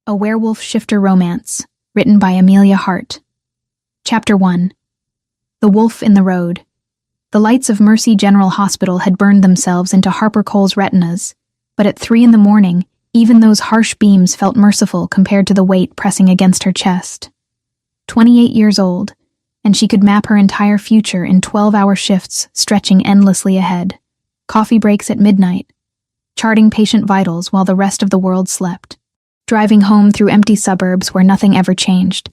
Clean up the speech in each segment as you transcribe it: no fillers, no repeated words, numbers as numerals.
A Werewolf Shifter Romance, written by Amelia Hart. Chapter 1. The Wolf in the Road. The lights of Mercy General Hospital had burned themselves into Harper Cole's retinas, but at 3 a.m, even those harsh beams felt merciful compared to the weight pressing against her chest. 28 years old, and she could map her entire future in 12-hour shifts stretching endlessly ahead, coffee breaks at midnight, charting patient vitals while the rest of the world slept, driving home through empty suburbs where nothing ever changed.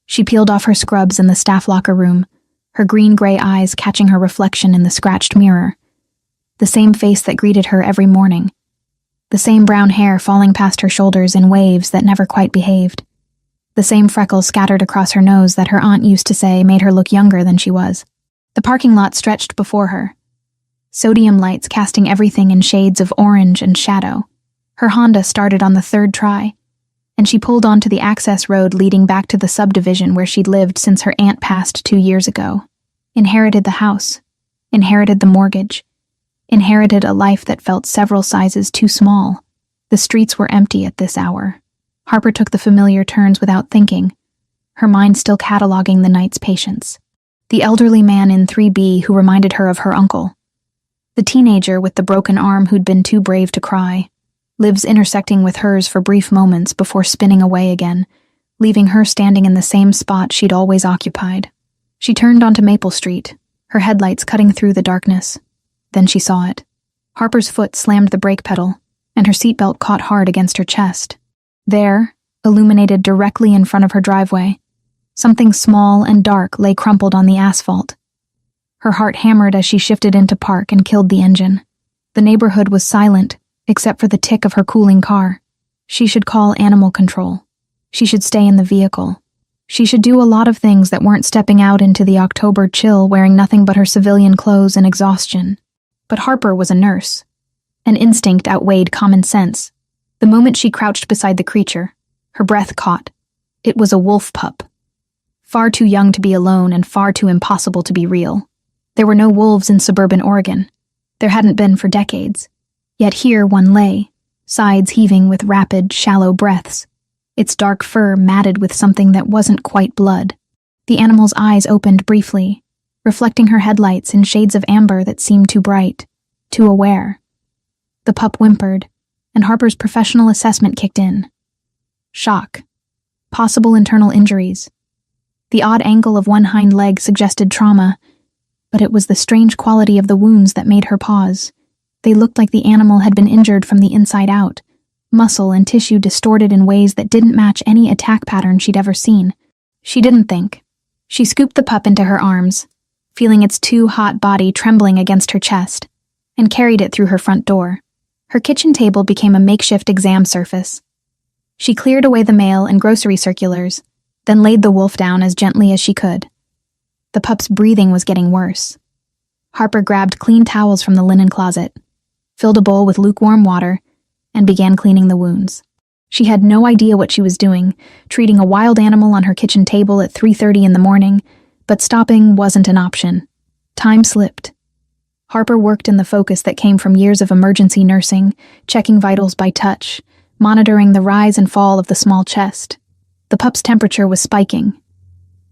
She peeled off her scrubs in the staff locker room, her green-gray eyes catching her reflection in the scratched mirror. The same face that greeted her every morning. The same brown hair falling past her shoulders in waves that never quite behaved. The same freckles scattered across her nose that her aunt used to say made her look younger than she was. The parking lot stretched before her, sodium lights casting everything in shades of orange and shadow. Her Honda started on the third try, and she pulled onto the access road leading back to the subdivision where she'd lived since her aunt passed 2 years ago. Inherited the house, inherited the mortgage, inherited a life that felt several sizes too small. The streets were empty at this hour. Harper took the familiar turns without thinking, her mind still cataloging the night's patients. The elderly man in 3B who reminded her of her uncle. The teenager with the broken arm who'd been too brave to cry. Liv's intersecting with hers for brief moments before spinning away again, leaving her standing in the same spot she'd always occupied. She turned onto Maple Street, her headlights cutting through the darkness. Then she saw it. Harper's foot slammed the brake pedal, and her seatbelt caught hard against her chest. There, illuminated directly in front of her driveway, something small and dark lay crumpled on the asphalt. Her heart hammered as she shifted into park and killed the engine. The neighborhood was silent, except for the tick of her cooling car. She should call animal control. She should stay in the vehicle. She should do a lot of things that weren't stepping out into the October chill wearing nothing but her civilian clothes and exhaustion. But Harper was a nurse. An instinct outweighed common sense. The moment she crouched beside the creature, her breath caught. It was a wolf pup. Far too young to be alone and far too impossible to be real. There were no wolves in suburban Oregon. There hadn't been for decades. Yet here one lay, sides heaving with rapid, shallow breaths, its dark fur matted with something that wasn't quite blood. The animal's eyes opened briefly, reflecting her headlights in shades of amber that seemed too bright, too aware. The pup whimpered, and Harper's professional assessment kicked in. Shock. Possible internal injuries. The odd angle of one hind leg suggested trauma, but it was the strange quality of the wounds that made her pause. They looked like the animal had been injured from the inside out, muscle and tissue distorted in ways that didn't match any attack pattern she'd ever seen. She didn't think. She scooped the pup into her arms, feeling its too hot body trembling against her chest, and carried it through her front door. Her kitchen table became a makeshift exam surface. She cleared away the mail and grocery circulars, then laid the wolf down as gently as she could. The pup's breathing was getting worse. Harper grabbed clean towels from the linen closet, filled a bowl with lukewarm water, and began cleaning the wounds. She had no idea what she was doing, treating a wild animal on her kitchen table at 3:30 in the morning, but stopping wasn't an option. Time slipped. Harper worked in the focus that came from years of emergency nursing, checking vitals by touch, monitoring the rise and fall of the small chest. The pup's temperature was spiking.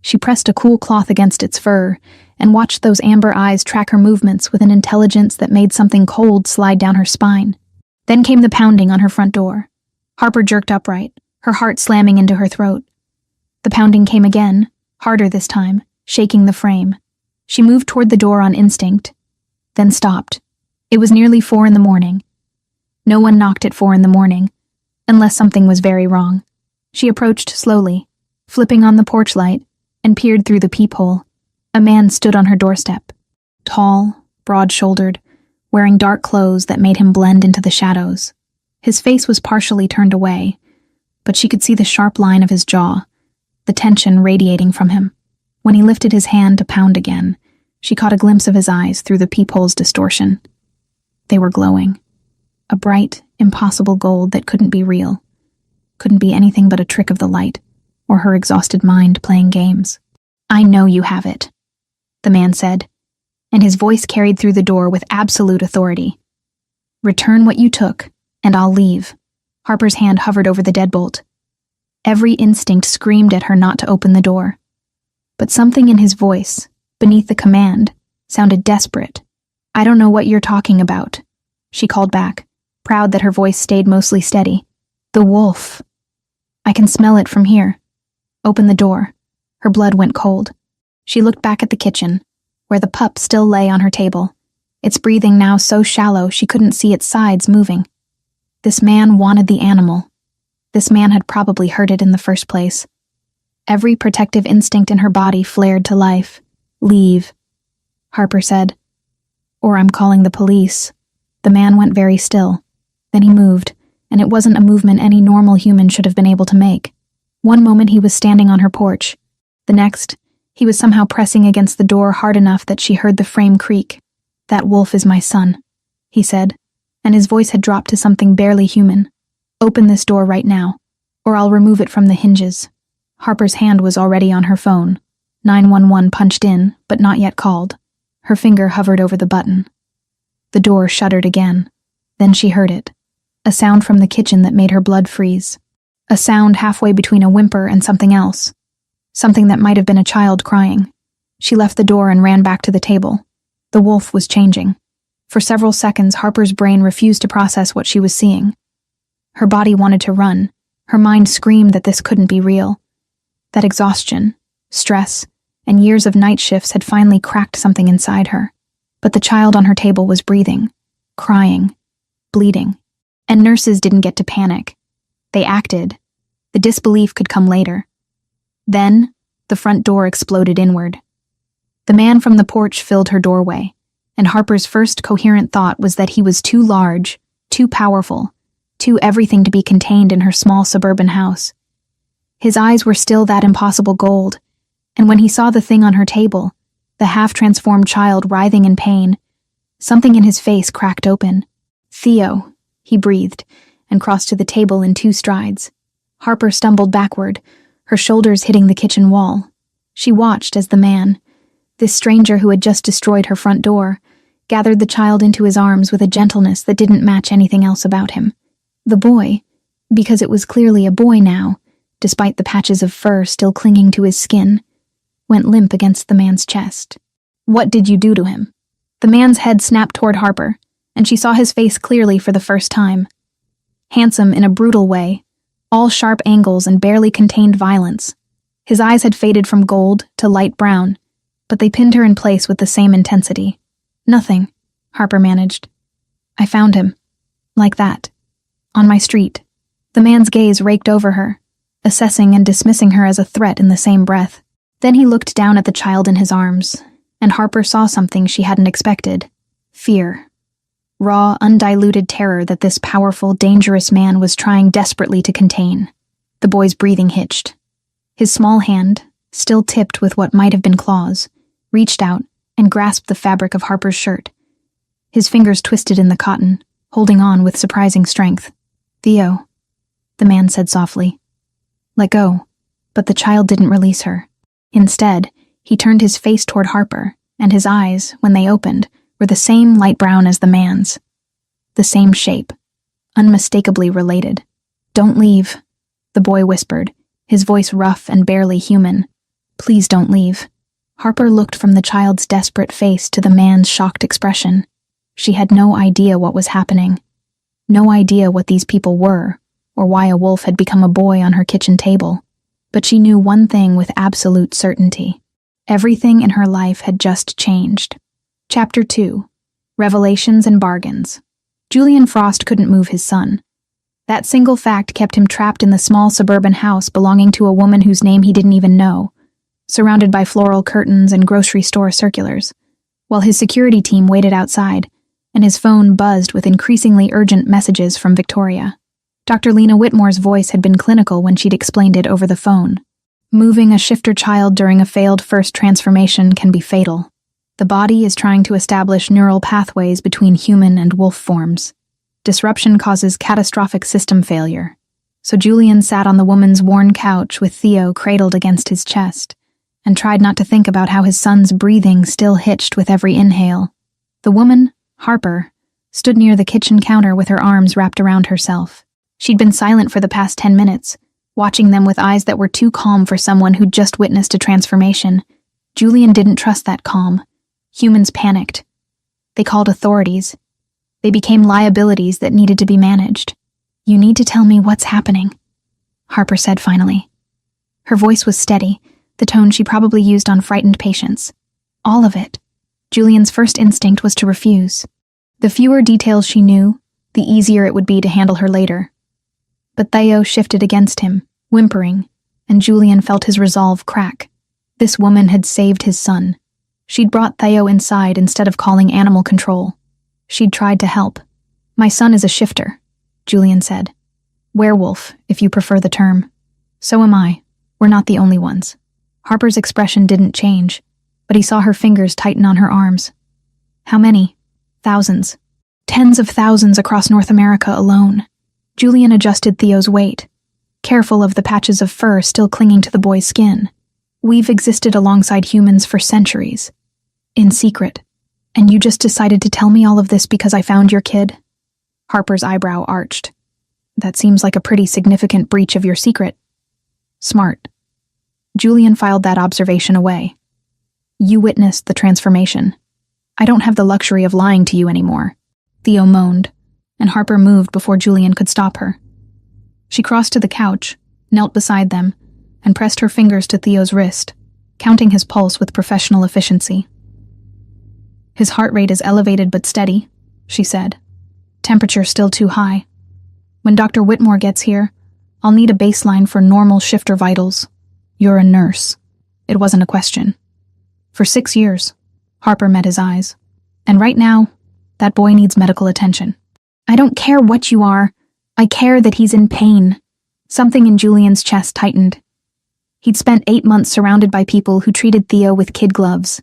She pressed a cool cloth against its fur and watched those amber eyes track her movements with an intelligence that made something cold slide down her spine. Then came the pounding on her front door. Harper jerked upright, her heart slamming into her throat. The pounding came again, harder this time, shaking the frame. She moved toward the door on instinct, then stopped. It was nearly 4 a.m. No one knocked at 4 a.m, unless something was very wrong. She approached slowly, flipping on the porch light, and peered through the peephole. A man stood on her doorstep, tall, broad-shouldered, wearing dark clothes that made him blend into the shadows. His face was partially turned away, but she could see the sharp line of his jaw, the tension radiating from him. When he lifted his hand to pound again, she caught a glimpse of his eyes through the peephole's distortion. They were glowing. A bright, impossible gold that couldn't be real. Couldn't be anything but a trick of the light, or her exhausted mind playing games. "I know you have it," the man said, and his voice carried through the door with absolute authority. "Return what you took, and I'll leave." Harper's hand hovered over the deadbolt, Every instinct screamed at her not to open the door. But something in his voice, beneath the command, sounded desperate. "I don't know what you're talking about," she called back, proud that her voice stayed mostly steady. "The wolf. I can smell it from here. Open the door." Her blood went cold. She looked back at the kitchen, where the pup still lay on her table, its breathing now so shallow she couldn't see its sides moving. This man wanted the animal. This man had probably hurt it in the first place. Every protective instinct in her body flared to life. "Leave," Harper said. "Or I'm calling the police." The man went very still. Then he moved, and it wasn't a movement any normal human should have been able to make. One moment he was standing on her porch. The next, he was somehow pressing against the door hard enough that she heard the frame creak. "That wolf is my son," he said, and his voice had dropped to something barely human. "Open this door right now, or I'll remove it from the hinges." Harper's hand was already on her phone. 911 punched in, but not yet called. Her finger hovered over the button. The door shuddered again. Then she heard it. A sound from the kitchen that made her blood freeze. A sound halfway between a whimper and something else. Something that might have been a child crying. She left the door and ran back to the table. The wolf was changing. For several seconds, Harper's brain refused to process what she was seeing. Her body wanted to run. Her mind screamed that this couldn't be real. That exhaustion, stress, and years of night shifts had finally cracked something inside her. But the child on her table was breathing, crying, bleeding. And nurses didn't get to panic. They acted. The disbelief could come later. Then, the front door exploded inward. The man from the porch filled her doorway, and Harper's first coherent thought was that he was too large, too powerful, too everything to be contained in her small suburban house. His eyes were still that impossible gold, and when he saw the thing on her table, the half-transformed child writhing in pain, something in his face cracked open. "Theo," he breathed, and crossed to the table in 2 strides. Harper stumbled backward, her shoulders hitting the kitchen wall. She watched as the man, this stranger who had just destroyed her front door, gathered the child into his arms with a gentleness that didn't match anything else about him. The boy, because it was clearly a boy now, despite the patches of fur still clinging to his skin, went limp against the man's chest. "What did you do to him?" The man's head snapped toward Harper, and she saw his face clearly for the first time. Handsome in a brutal way, all sharp angles and barely contained violence. His eyes had faded from gold to light brown, but they pinned her in place with the same intensity. "Nothing," Harper managed. "I found him. Like that. On my street." The man's gaze raked over her, assessing and dismissing her as a threat in the same breath. Then he looked down at the child in his arms, and Harper saw something she hadn't expected. Fear. Raw, undiluted terror that this powerful, dangerous man was trying desperately to contain. The boy's breathing hitched. His small hand, still tipped with what might have been claws, reached out and grasped the fabric of Harper's shirt. His fingers twisted in the cotton, holding on with surprising strength. "Theo," the man said softly. "Let go." But the child didn't release her. Instead, he turned his face toward Harper, and his eyes, when they opened, were the same light brown as the man's. The same shape. Unmistakably related. "Don't leave," the boy whispered, his voice rough and barely human. "Please don't leave." Harper looked from the child's desperate face to the man's shocked expression. She had no idea what was happening. No idea what these people were, or why a wolf had become a boy on her kitchen table. But she knew one thing with absolute certainty. Everything in her life had just changed. Chapter 2. Revelations and Bargains. Julian Frost couldn't move his son. That single fact kept him trapped in the small suburban house belonging to a woman whose name he didn't even know, surrounded by floral curtains and grocery store circulars, while his security team waited outside, and his phone buzzed with increasingly urgent messages from Victoria. Dr. Lena Whitmore's voice had been clinical when she'd explained it over the phone. Moving a shifter child during a failed first transformation can be fatal. The body is trying to establish neural pathways between human and wolf forms. Disruption causes catastrophic system failure. So Julian sat on the woman's worn couch with Theo cradled against his chest, and tried not to think about how his son's breathing still hitched with every inhale. The woman, Harper, stood near the kitchen counter with her arms wrapped around herself. She'd been silent for the past 10 minutes, watching them with eyes that were too calm for someone who'd just witnessed a transformation. Julian didn't trust that calm. Humans panicked. They called authorities. They became liabilities that needed to be managed. "You need to tell me what's happening," Harper said finally. Her voice was steady, the tone she probably used on frightened patients. All of it. Julian's first instinct was to refuse. The fewer details she knew, the easier it would be to handle her later. But Theo shifted against him, whimpering, and Julian felt his resolve crack. This woman had saved his son. She'd brought Theo inside instead of calling animal control. She'd tried to help. "My son is a shifter," Julian said. "Werewolf, if you prefer the term. So am I. We're not the only ones." Harper's expression didn't change, but he saw her fingers tighten on her arms. "How many?" "Thousands. Tens of thousands across North America alone." Julian adjusted Theo's weight, careful of the patches of fur still clinging to the boy's skin. "We've existed alongside humans for centuries. In secret. And you just decided to tell me all of this because I found your kid?" Harper's eyebrow arched. "That seems like a pretty significant breach of your secret." "Smart." Julian filed that observation away. "You witnessed the transformation. I don't have the luxury of lying to you anymore," Theo moaned, and Harper moved before Julian could stop her. She crossed to the couch, knelt beside them, and pressed her fingers to Theo's wrist, counting his pulse with professional efficiency. "His heart rate is elevated but steady," she said. "Temperature still too high. When Dr. Whitmore gets here, I'll need a baseline for normal shifter vitals. You're a nurse." It wasn't a question. "For 6 years," Harper met his eyes. "And right now, that boy needs medical attention." "I don't care what you are. I care that he's in pain." Something in Julian's chest tightened. He'd spent 8 months surrounded by people who treated Theo with kid gloves,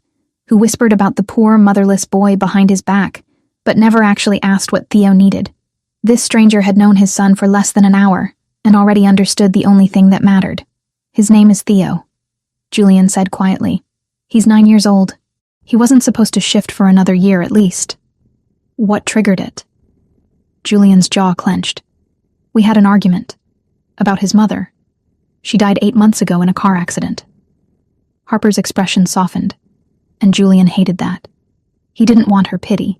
who whispered about the poor, motherless boy behind his back, but never actually asked what Theo needed. This stranger had known his son for less than an hour, and already understood the only thing that mattered. "His name is Theo," Julian said quietly. "He's 9 years old. He wasn't supposed to shift for another year at least." "What triggered it?" Julian's jaw clenched. "We had an argument. About his mother. She died 8 months ago in a car accident." Harper's expression softened, and Julian hated that. He didn't want her pity.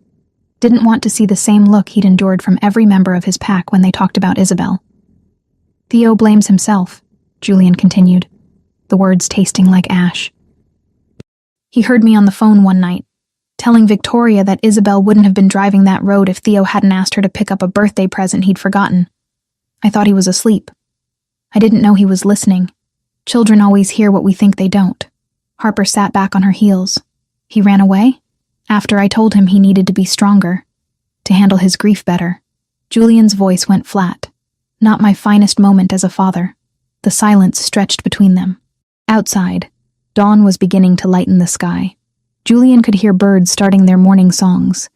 Didn't want to see the same look he'd endured from every member of his pack when they talked about Isabel. "Theo blames himself," Julian continued, the words tasting like ash. "He heard me on the phone one night, telling Victoria that Isabel wouldn't have been driving that road if Theo hadn't asked her to pick up a birthday present he'd forgotten. I thought he was asleep. I didn't know he was listening. Children always hear what we think they don't." Harper sat back on her heels. "He ran away?" "After I told him he needed to be stronger, to handle his grief better." Julian's voice went flat. "Not my finest moment as a father." The silence stretched between them. Outside, dawn was beginning to lighten the sky. Julian could hear birds starting their morning songs,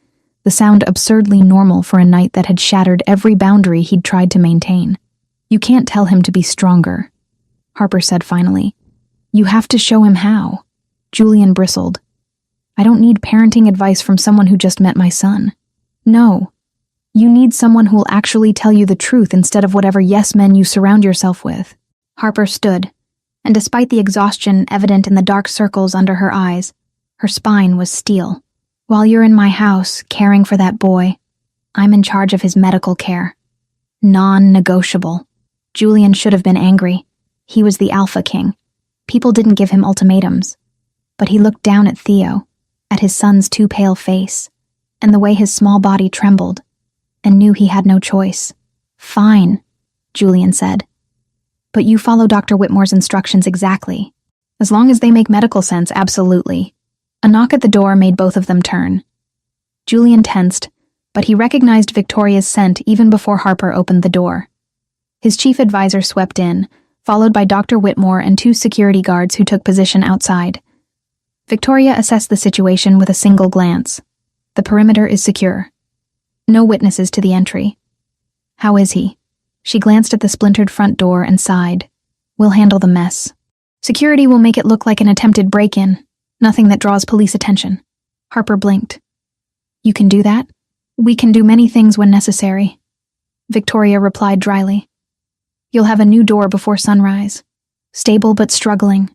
the sound absurdly normal for a night that had shattered every boundary he'd tried to maintain. "You can't tell him to be stronger," Harper said finally. "You have to show him how." Julian bristled. "I don't need parenting advice from someone who just met my son. No. You need someone who will actually tell you the truth instead of whatever yes men you surround yourself with." Harper stood, and despite the exhaustion evident in the dark circles under her eyes, her spine was steel. "While you're in my house, caring for that boy, I'm in charge of his medical care. Non-negotiable." Julian should have been angry. He was the Alpha King. People didn't give him ultimatums. But he looked down at Theo, at his son's too pale face, and the way his small body trembled, and knew he had no choice. "Fine," Julian said. "But you follow Dr. Whitmore's instructions exactly. As long as they make medical sense, absolutely." A knock at the door made both of them turn. Julian tensed, but he recognized Victoria's scent even before Harper opened the door. His chief advisor swept in, followed by Dr. Whitmore and 2 security guards who took position outside. Victoria assessed the situation with a single glance. The perimeter is secure. No witnesses to the entry. "How is he?" She glanced at the splintered front door and sighed. "We'll handle the mess. Security will make it look like an attempted break-in, nothing that draws police attention." Harper blinked. "You can do that?" "We can do many things when necessary," Victoria replied dryly. You'll have a new door before sunrise. Stable but struggling,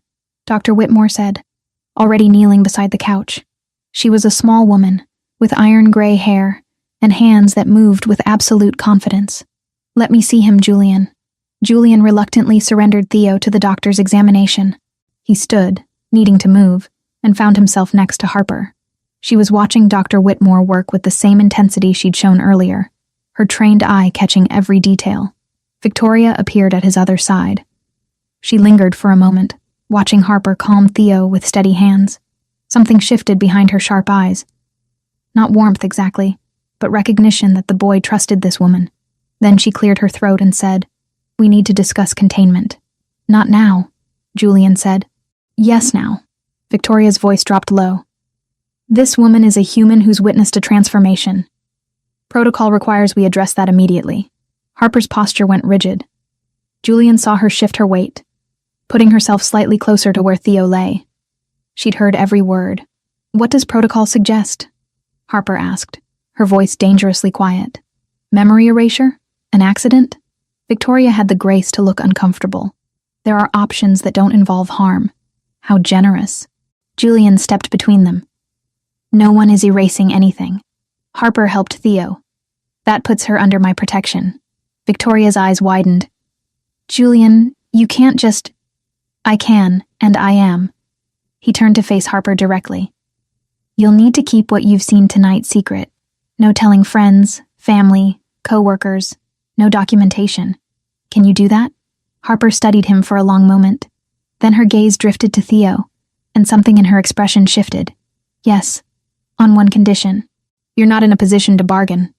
Dr. Whitmore said, already kneeling beside the couch. She was a small woman, with iron-gray hair and hands that moved with absolute confidence. Let me see him, Julian. Julian reluctantly surrendered Theo to the doctor's examination. He stood, needing to move, and found himself next to Harper. She was watching Dr. Whitmore work with the same intensity she'd shown earlier, her trained eye catching every detail. Victoria appeared at his other side. She lingered for a moment, watching Harper calm Theo with steady hands. Something shifted behind her sharp eyes. Not warmth exactly, but recognition that the boy trusted this woman. Then she cleared her throat and said, "We need to discuss containment." "Not now," Julian said. "Yes, now." Victoria's voice dropped low. "This woman is a human who's witnessed a transformation. Protocol requires we address that immediately." Harper's posture went rigid. Julian saw her shift her weight, putting herself slightly closer to where Theo lay. She'd heard every word. "What does protocol suggest?" Harper asked, her voice dangerously quiet. "Memory erasure? An accident?" Victoria had the grace to look uncomfortable. "There are options that don't involve harm." How generous. Julian stepped between them. "No one is erasing anything. Harper helped Theo. That puts her under my protection." Victoria's eyes widened. "Julian, you can't just—" "I can, and I am." He turned to face Harper directly. "You'll need to keep what you've seen tonight secret. No telling friends, family, co-workers, no documentation. Can you do that?" Harper studied him for a long moment. Then her gaze drifted to Theo, and something in her expression shifted. "Yes, on one condition. You're not in a position to bargain.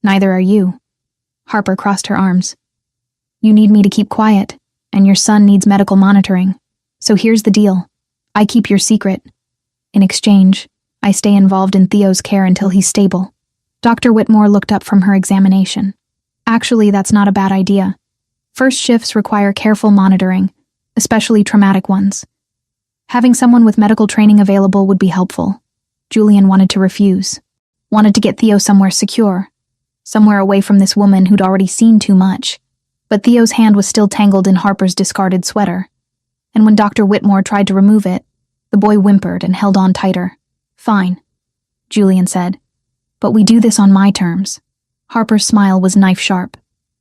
Neither are you." Harper crossed her arms. "You need me to keep quiet, and your son needs medical monitoring. So here's the deal. I keep your secret. In exchange, I stay involved in Theo's care until he's stable." Dr. Whitmore looked up from her examination. "Actually, that's not a bad idea. First shifts require careful monitoring, especially traumatic ones. Having someone with medical training available would be helpful." Julian wanted to refuse. Wanted to get Theo somewhere secure, somewhere away from this woman who'd already seen too much. But Theo's hand was still tangled in Harper's discarded sweater, and when Dr. Whitmore tried to remove it, the boy whimpered and held on tighter. "Fine," Julian said, "but we do this on my terms." Harper's smile was knife-sharp.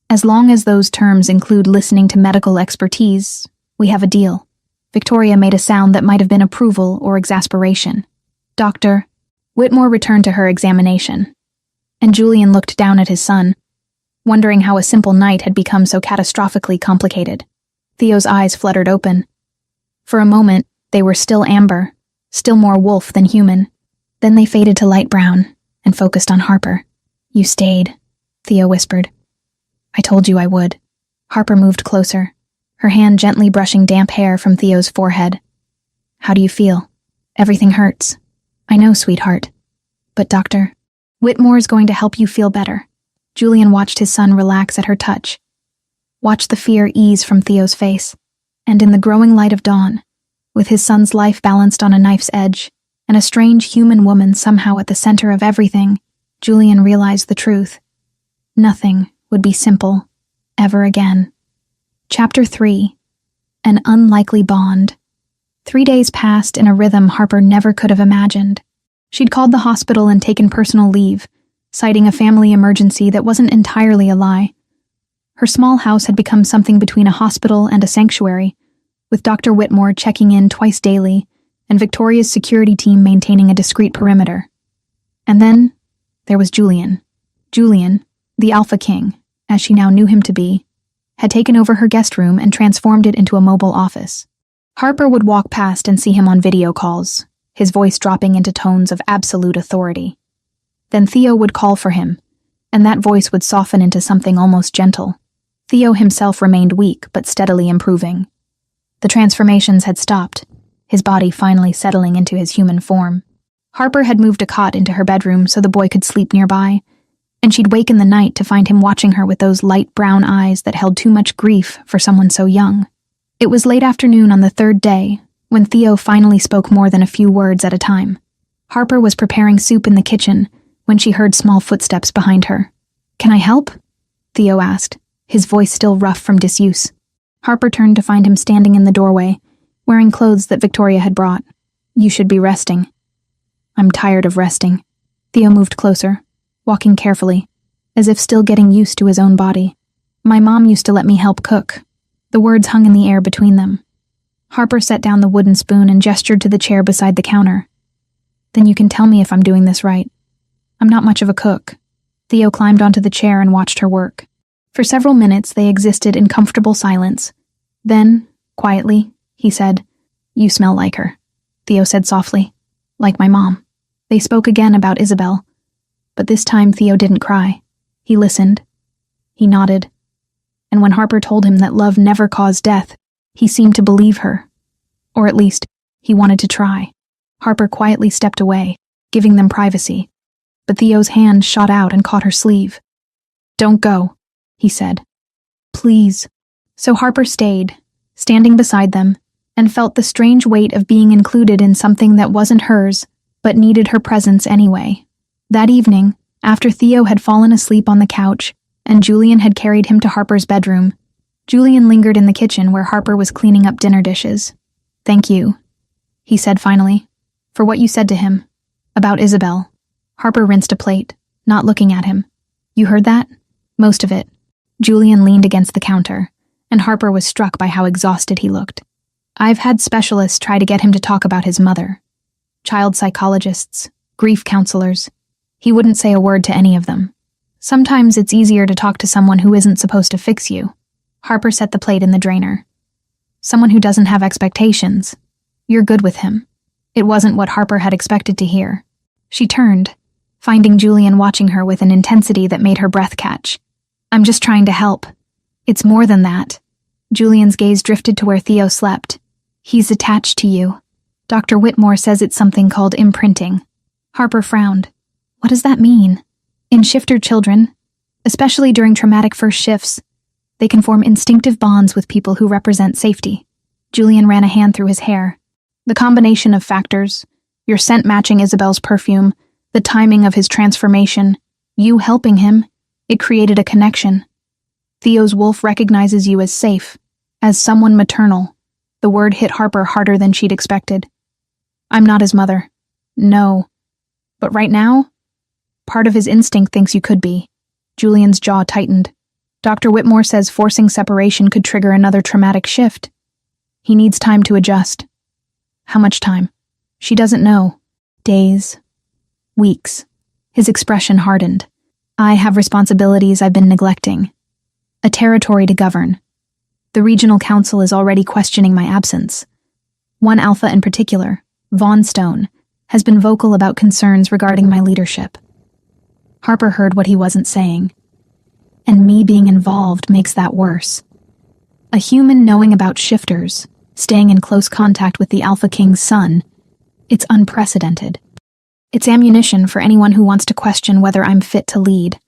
"As long as those terms include listening to medical expertise, we have a deal." Victoria made a sound that might have been approval or exasperation. "Dr." Whitmore returned to her examination, and Julian looked down at his son, wondering how a simple night had become so catastrophically complicated. Theo's eyes fluttered open. For a moment, they were still amber, still more wolf than human. Then they faded to light brown and focused on Harper. "You stayed," Theo whispered. "I told you I would." Harper moved closer, her hand gently brushing damp hair from Theo's forehead. "How do you feel?" "Everything hurts." "I know, sweetheart. But Dr. Whitmore is going to help you feel better." Julian watched his son relax at her touch. Watched the fear ease from Theo's face. And in the growing light of dawn, with his son's life balanced on a knife's edge, and a strange human woman somehow at the center of everything, Julian realized the truth. Nothing would be simple, ever again. Chapter 3. An Unlikely Bond. 3 days passed in a rhythm Harper never could have imagined. She'd called the hospital and taken personal leave, citing a family emergency that wasn't entirely a lie. Her small house had become something between a hospital and a sanctuary, with Dr. Whitmore checking in twice daily and Victoria's security team maintaining a discreet perimeter. And then there was Julian. Julian, the Alpha King, as she now knew him to be, had taken over her guest room and transformed it into a mobile office. Harper would walk past and see him on video calls, his voice dropping into tones of absolute authority. Then Theo would call for him, and that voice would soften into something almost gentle. Theo himself remained weak but steadily improving. The transformations had stopped, his body finally settling into his human form. Harper had moved a cot into her bedroom so the boy could sleep nearby, and she'd wake in the night to find him watching her with those light brown eyes that held too much grief for someone so young. It was late afternoon on the third day when Theo finally spoke more than a few words at a time. Harper was preparing soup in the kitchen when she heard small footsteps behind her. "Can I help?" Theo asked, his voice still rough from disuse. Harper turned to find him standing in the doorway, wearing clothes that Victoria had brought. "You should be resting." "I'm tired of resting." Theo moved closer, walking carefully, as if still getting used to his own body. "My mom used to let me help cook." The words hung in the air between them. Harper set down the wooden spoon and gestured to the chair beside the counter. "Then you can tell me if I'm doing this right." "I'm not much of a cook." Theo climbed onto the chair and watched her work. For several minutes they existed in comfortable silence. Then, quietly, he said, "You smell like her," Theo said softly. "Like my mom." They spoke again about Isabel. But this time Theo didn't cry. He listened. He nodded. And when Harper told him that love never caused death, he seemed to believe her. Or at least, he wanted to try. Harper quietly stepped away, giving them privacy. But Theo's hand shot out and caught her sleeve. "Don't go," he said. "Please." So Harper stayed, standing beside them, and felt the strange weight of being included in something that wasn't hers, but needed her presence anyway. That evening, after Theo had fallen asleep on the couch, and Julian had carried him to Harper's bedroom, Julian lingered in the kitchen where Harper was cleaning up dinner dishes. "Thank you," he said finally, "for what you said to him. About Isabel." Harper rinsed a plate, not looking at him. "You heard that?" "Most of it." Julian leaned against the counter, and Harper was struck by how exhausted he looked. "I've had specialists try to get him to talk about his mother. Child psychologists, grief counselors. He wouldn't say a word to any of them. Sometimes it's easier to talk to someone who isn't supposed to fix you." Harper set the plate in the drainer. "Someone who doesn't have expectations. You're good with him." It wasn't what Harper had expected to hear. She turned, finding Julian watching her with an intensity that made her breath catch. "I'm just trying to help. It's more than that." Julian's gaze drifted to where Theo slept. "He's attached to you. Dr. Whitmore says it's something called imprinting." Harper frowned. "What does that mean?" "In shifter children, especially during traumatic first shifts, they can form instinctive bonds with people who represent safety." Julian ran a hand through his hair. "The combination of factors, your scent matching Isabel's perfume, the timing of his transformation, you helping him, it created a connection. Theo's wolf recognizes you as safe, as someone maternal." The word hit Harper harder than she'd expected. "I'm not his mother." "No. But right now, part of his instinct thinks you could be." Julian's jaw tightened. "Dr. Whitmore says forcing separation could trigger another traumatic shift. He needs time to adjust." "How much time?" "She doesn't know." "Days. Weeks." His expression hardened. "I have responsibilities I've been neglecting. A territory to govern. The regional council is already questioning my absence. One alpha in particular, Vaughn Stone, has been vocal about concerns regarding my leadership." Harper heard what he wasn't saying. "And me being involved makes that worse. A human knowing about shifters, staying in close contact with the Alpha King's son, it's unprecedented. It's ammunition for anyone who wants to question whether I'm fit to lead."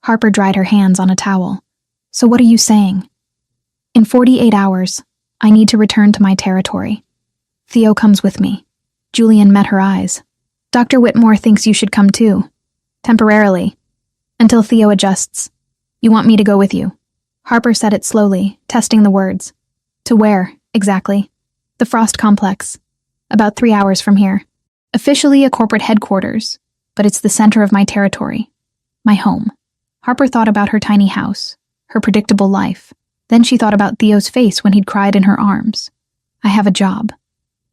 Harper dried her hands on a towel. "So what are you saying?" "In 48 hours, I need to return to my territory. Theo comes with me." Julian met her eyes. "Dr. Whitmore thinks you should come too. Temporarily. Until Theo adjusts. You want me to go with you?" Harper said it slowly, testing the words. "To where, exactly?" "The Frost Complex. About 3 hours from here. Officially a corporate headquarters, but it's the center of my territory. My home." Harper thought about her tiny house, her predictable life. Then she thought about Theo's face when he'd cried in her arms. "I have a job.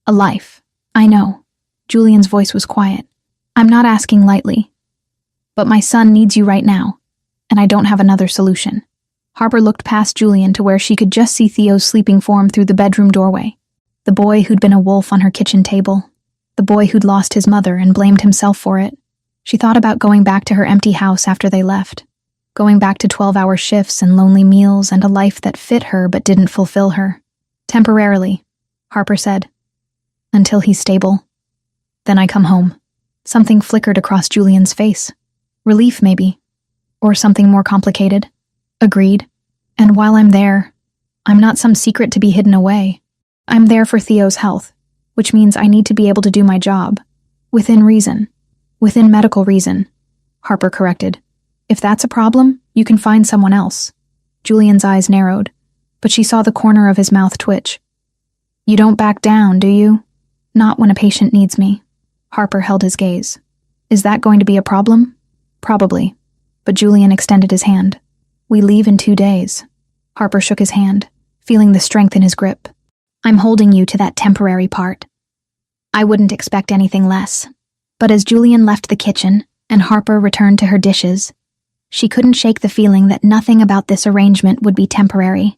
A life. I know." Julian's voice was quiet. "I'm not asking lightly. But my son needs you right now, and I don't have another solution." Harper looked past Julian to where she could just see Theo's sleeping form through the bedroom doorway. The boy who'd been a wolf on her kitchen table. The boy who'd lost his mother and blamed himself for it. She thought about going back to her empty house after they left. Going back to 12-hour shifts and lonely meals and a life that fit her but didn't fulfill her. "Temporarily," Harper said. "Until he's stable. Then I come home." Something flickered across Julian's face. Relief, maybe. Or something more complicated. "Agreed. And while I'm there, I'm not some secret to be hidden away. I'm there for Theo's health, which means I need to be able to do my job. Within reason. Within medical reason," Harper corrected. "If that's a problem, you can find someone else." Julian's eyes narrowed, but she saw the corner of his mouth twitch. You don't back down, do you? Not when a patient needs me. Harper held his gaze. Is that going to be a problem? Probably. But Julian extended his hand. We leave in 2 days. Harper shook his hand, feeling the strength in his grip. I'm holding you to that temporary part. I wouldn't expect anything less. But as Julian left the kitchen and Harper returned to her dishes, she couldn't shake the feeling that nothing about this arrangement would be temporary.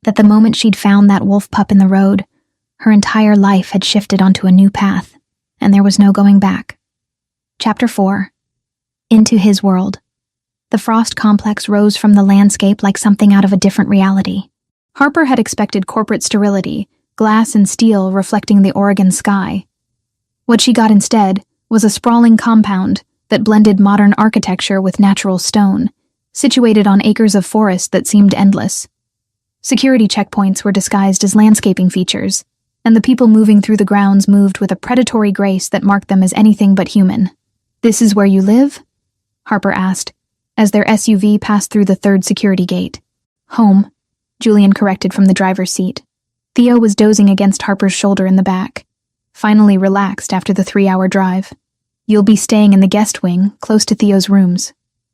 That the moment she'd found that wolf pup in the road, her entire life had shifted onto a new path, and there was no going back. Chapter 4. Into his world. The Frost complex rose from the landscape like something out of a different reality. Harper had expected corporate sterility, glass and steel reflecting the Oregon sky. What she got instead was a sprawling compound that blended modern architecture with natural stone, situated on acres of forest that seemed endless. Security checkpoints were disguised as landscaping features, and the people moving through the grounds moved with a predatory grace that marked them as anything but human. This is where you live? Harper asked, as their SUV passed through the third security gate. Home, Julian corrected from the driver's seat. Theo was dozing against Harper's shoulder in the back, finally relaxed after the 3-hour drive. You'll be staying in the guest wing, close to Theo's rooms.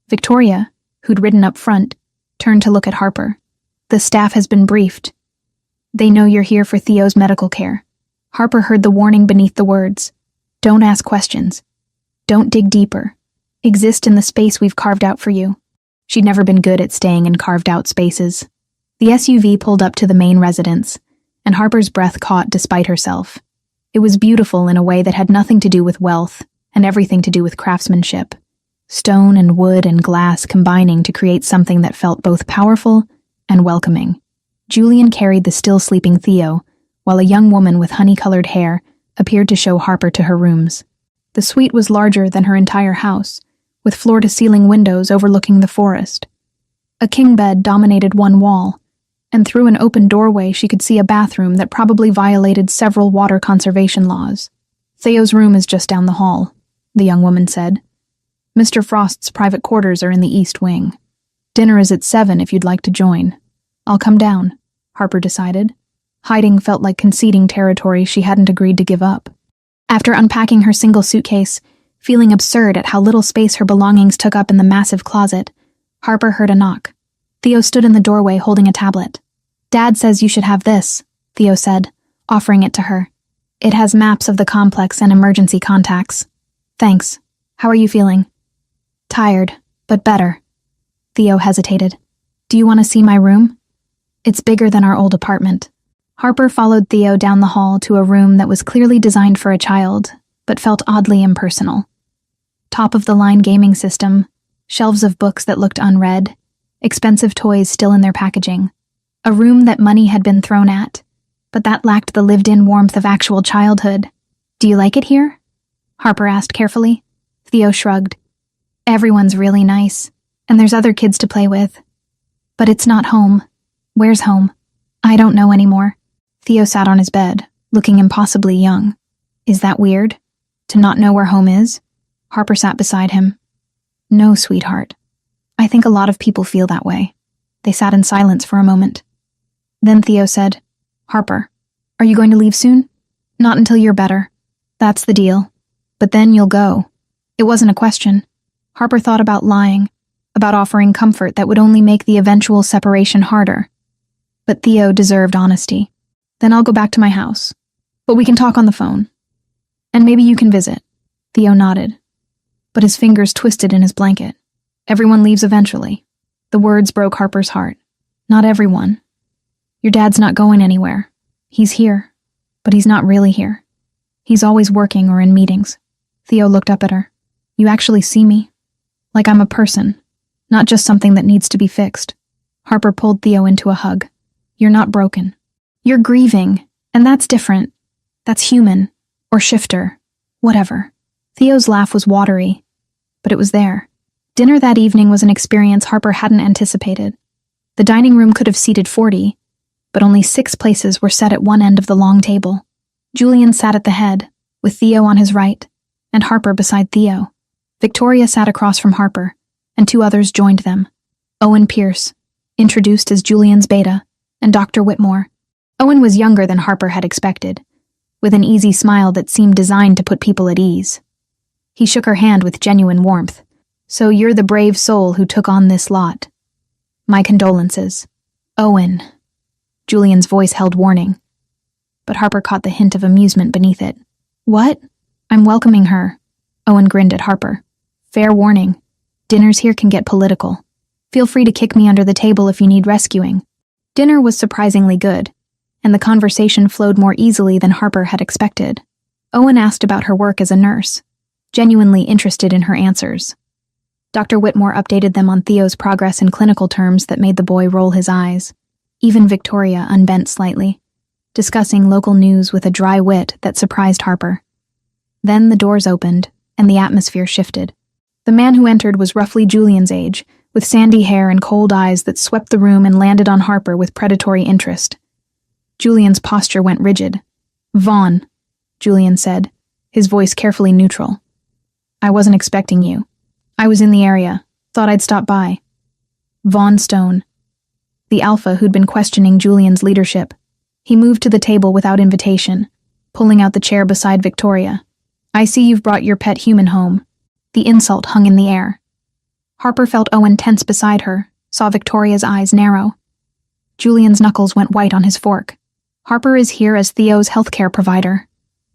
Victoria, who'd ridden up front, turned to look at Harper. The staff has been briefed. They know you're here for Theo's medical care. Harper heard the warning beneath the words. Don't ask questions. Don't dig deeper. Exist in the space we've carved out for you. She'd never been good at staying in carved-out spaces. The SUV pulled up to the main residence, and Harper's breath caught despite herself. It was beautiful in a way that had nothing to do with wealth and everything to do with craftsmanship. Stone and wood and glass combining to create something that felt both powerful and welcoming. Julian carried the still sleeping Theo, while a young woman with honey-colored hair appeared to show Harper to her rooms. The suite was larger than her entire house, with floor-to-ceiling windows overlooking the forest. A king bed dominated one wall, and through an open doorway she could see a bathroom that probably violated several water conservation laws. Theo's room is just down the hall, the young woman said. Mr. Frost's private quarters are in the east wing. Dinner is at 7 if you'd like to join. I'll come down, Harper decided. Hiding felt like conceding territory she hadn't agreed to give up. After unpacking her single suitcase, feeling absurd at how little space her belongings took up in the massive closet, Harper heard a knock. Theo stood in the doorway holding a tablet. Dad says you should have this, Theo said, offering it to her. It has maps of the complex and emergency contacts. Thanks. How are you feeling? Tired, but better. Theo hesitated. Do you want to see my room? It's bigger than our old apartment. Harper followed Theo down the hall to a room that was clearly designed for a child, but felt oddly impersonal. Top-of-the-line gaming system, shelves of books that looked unread, expensive toys still in their packaging. A room that money had been thrown at, but that lacked the lived-in warmth of actual childhood. Do you like it here? Harper asked carefully. Theo shrugged. Everyone's really nice, and there's other kids to play with. But it's not home. Where's home? I don't know anymore. Theo sat on his bed, looking impossibly young. Is that weird? To not know where home is? Harper sat beside him. No, sweetheart. I think a lot of people feel that way. They sat in silence for a moment. Then Theo said, Harper, are you going to leave soon? Not until you're better. That's the deal. But then you'll go. It wasn't a question. Harper thought about lying, about offering comfort that would only make the eventual separation harder. But Theo deserved honesty. Then I'll go back to my house. But we can talk on the phone. And maybe you can visit. Theo nodded. But his fingers twisted in his blanket. Everyone leaves eventually. The words broke Harper's heart. Not everyone. Your dad's not going anywhere. He's here. But he's not really here. He's always working or in meetings. Theo looked up at her. You actually see me? Like I'm a person, not just something that needs to be fixed. Harper pulled Theo into a hug. You're not broken. You're grieving, and that's different. That's human, or shifter, whatever. Theo's laugh was watery, but it was there. Dinner that evening was an experience Harper hadn't anticipated. The dining room could have seated 40, but only 6 places were set at one end of the long table. Julian sat at the head, with Theo on his right, and Harper beside Theo. Victoria sat across from Harper, and 2 others joined them. Owen Pierce, introduced as Julian's beta, and Dr. Whitmore. Owen was younger than Harper had expected, with an easy smile that seemed designed to put people at ease. He shook her hand with genuine warmth. "So you're the brave soul who took on this lot. My condolences." "Owen." Julian's voice held warning, but Harper caught the hint of amusement beneath it. "What?" "I'm welcoming her." Owen grinned at Harper. "Fair warning. Dinners here can get political. Feel free to kick me under the table if you need rescuing." Dinner was surprisingly good, and the conversation flowed more easily than Harper had expected. Owen asked about her work as a nurse, genuinely interested in her answers. Dr. Whitmore updated them on Theo's progress in clinical terms that made the boy roll his eyes. Even Victoria unbent slightly, discussing local news with a dry wit that surprised Harper. Then the doors opened, and the atmosphere shifted. The man who entered was roughly Julian's age, with sandy hair and cold eyes that swept the room and landed on Harper with predatory interest. Julian's posture went rigid. "Vaughn," Julian said, his voice carefully neutral. "I wasn't expecting you. I was in the area. Thought I'd stop by." Vaughn Stone, the alpha who'd been questioning Julian's leadership. He moved to the table without invitation, pulling out the chair beside Victoria. "I see you've brought your pet human home." The insult hung in the air. Harper felt Owen tense beside her, saw Victoria's eyes narrow. Julian's knuckles went white on his fork. "Harper is here as Theo's healthcare provider,"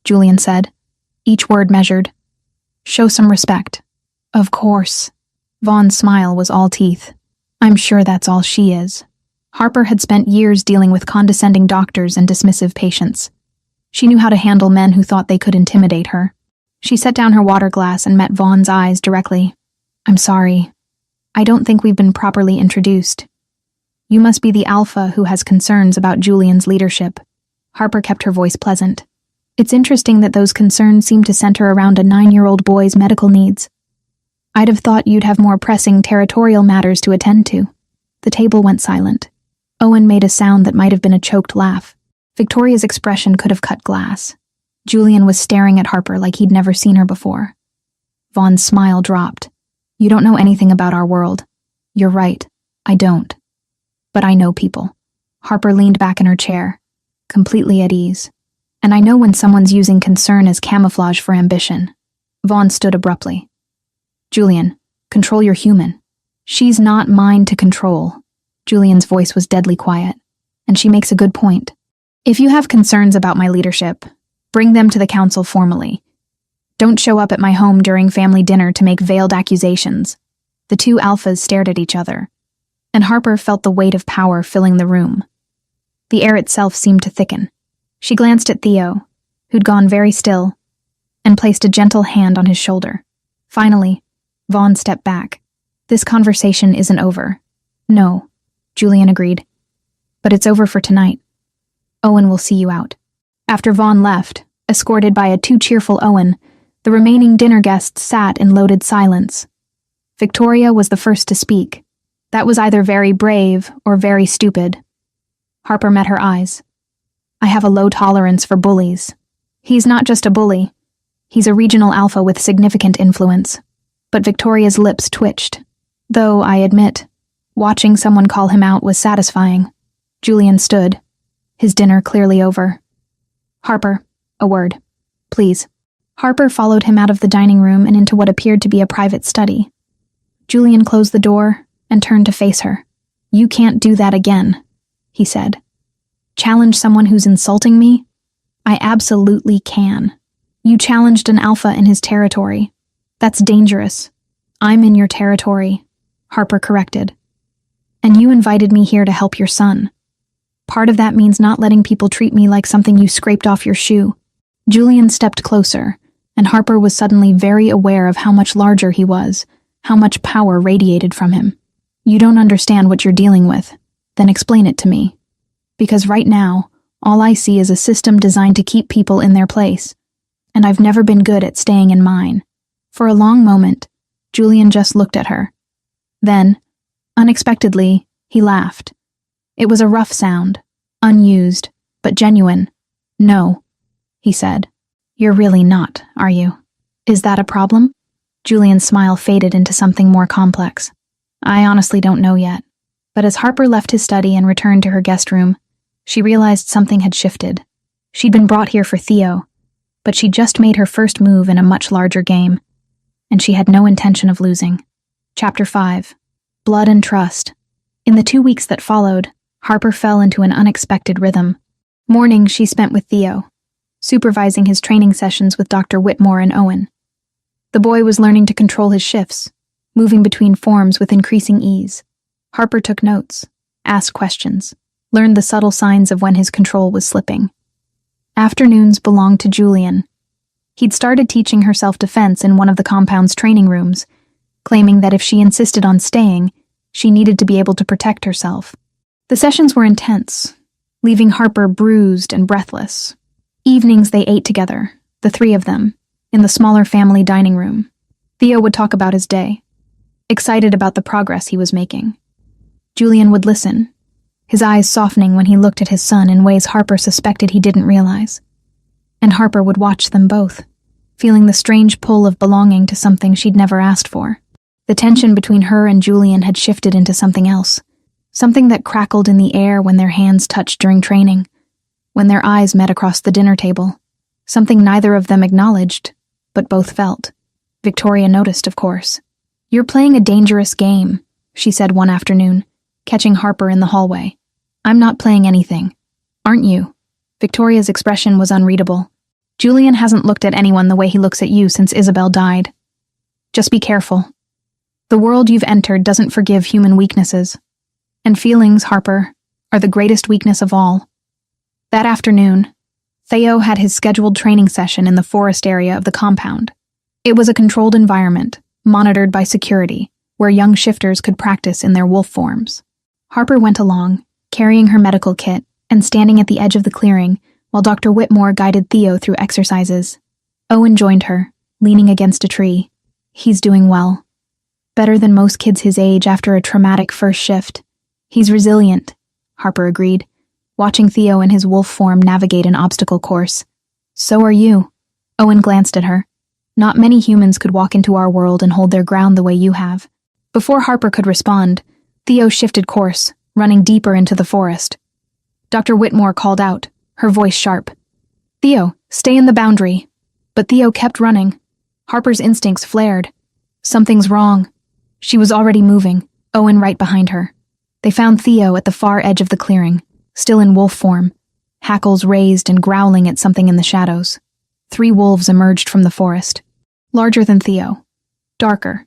Julian said, each word measured. "Show some respect." "Of course." Vaughn's smile was all teeth. "I'm sure that's all she is." Harper had spent years dealing with condescending doctors and dismissive patients. She knew how to handle men who thought they could intimidate her. She set down her water glass and met Vaughn's eyes directly. "I'm sorry. I don't think we've been properly introduced. You must be the alpha who has concerns about Julian's leadership." Harper kept her voice pleasant. "It's interesting that those concerns seem to center around a 9-year-old boy's medical needs. I'd have thought you'd have more pressing territorial matters to attend to." The table went silent. Owen made a sound that might have been a choked laugh. Victoria's expression could have cut glass. Julian was staring at Harper like he'd never seen her before. Vaughn's smile dropped. "You don't know anything about our world." "You're right. I don't. But I know people." Harper leaned back in her chair, completely at ease. "And I know when someone's using concern as camouflage for ambition." Vaughn stood abruptly. "Julian, control your human." "She's not mine to control." Julian's voice was deadly quiet. "And she makes a good point. If you have concerns about my leadership, bring them to the council formally. Don't show up at my home during family dinner to make veiled accusations." The two alphas stared at each other, and Harper felt the weight of power filling the room. The air itself seemed to thicken. She glanced at Theo, who'd gone very still, and placed a gentle hand on his shoulder. Finally, Vaughn stepped back. "This conversation isn't over." "No," Julian agreed. "But it's over for tonight. Owen will see you out." After Vaughn left, escorted by a too-cheerful Owen, the remaining dinner guests sat in loaded silence. Victoria was the first to speak. That was either very brave or very stupid. Harper met her eyes. "I have a low tolerance for bullies. He's not just a bully. He's a regional alpha with significant influence." But Victoria's lips twitched. Though, I admit, watching someone call him out was satisfying. Julian stood, his dinner clearly over. "Harper, a word. Please." Harper followed him out of the dining room and into what appeared to be a private study. Julian closed the door and turned to face her. "You can't do that again," he said. "Challenge someone who's insulting me? I absolutely can. You challenged an alpha in his territory. That's dangerous. I'm in your territory," Harper corrected. "And you invited me here to help your son. Part of that means not letting people treat me like something you scraped off your shoe." Julian stepped closer, and Harper was suddenly very aware of how much larger he was, how much power radiated from him. "You don't understand what you're dealing with. Then explain it to me. Because right now, all I see is a system designed to keep people in their place, and I've never been good at staying in mine." For a long moment, Julian just looked at her. Then, unexpectedly, he laughed. It was a rough sound, unused, but genuine. "No," he said. "You're really not, are you? Is that a problem?" Julian's smile faded into something more complex. "I honestly don't know yet. But as Harper left his study and returned to her guest room, she realized something had shifted. She'd been brought here for Theo, but she'd just made her first move in a much larger game, and she had no intention of losing. Chapter 5. Blood and Trust. In the 2 weeks that followed, Harper fell into an unexpected rhythm. Mornings she spent with Theo, supervising his training sessions with Dr. Whitmore and Owen. The boy was learning to control his shifts, moving between forms with increasing ease. Harper took notes, asked questions, learned the subtle signs of when his control was slipping. Afternoons belonged to Julian. He'd started teaching her self-defense in one of the compound's training rooms, claiming that if she insisted on staying, she needed to be able to protect herself. The sessions were intense, leaving Harper bruised and breathless. Evenings they ate together, the three of them, in the smaller family dining room. Theo would talk about his day, excited about the progress he was making. Julian would listen, his eyes softening when he looked at his son in ways Harper suspected he didn't realize. And Harper would watch them both, feeling the strange pull of belonging to something she'd never asked for. The tension between her and Julian had shifted into something else, something that crackled in the air when their hands touched during training, when their eyes met across the dinner table, something neither of them acknowledged, but both felt. Victoria noticed, of course. "You're playing a dangerous game," she said one afternoon, catching Harper in the hallway. "I'm not playing anything. Aren't you?" Victoria's expression was unreadable. "Julian hasn't looked at anyone the way he looks at you since Isabel died. Just be careful. The world you've entered doesn't forgive human weaknesses. And feelings, Harper, are the greatest weakness of all." That afternoon, Theo had his scheduled training session in the forest area of the compound. It was a controlled environment, monitored by security, where young shifters could practice in their wolf forms. Harper went along, carrying her medical kit, and standing at the edge of the clearing while Dr. Whitmore guided Theo through exercises. Owen joined her, leaning against a tree. "He's doing well. Better than most kids his age after a traumatic first shift. He's resilient," Harper agreed, watching Theo in his wolf form navigate an obstacle course. "So are you." Owen glanced at her. "Not many humans could walk into our world and hold their ground the way you have." Before Harper could respond, Theo shifted course, running deeper into the forest. Dr. Whitmore called out, her voice sharp. "Theo, stay in the boundary." But Theo kept running. Harper's instincts flared. Something's wrong. She was already moving, Owen right behind her. They found Theo at the far edge of the clearing, still in wolf form, hackles raised and growling at something in the shadows. 3 wolves emerged from the forest, larger than Theo, darker,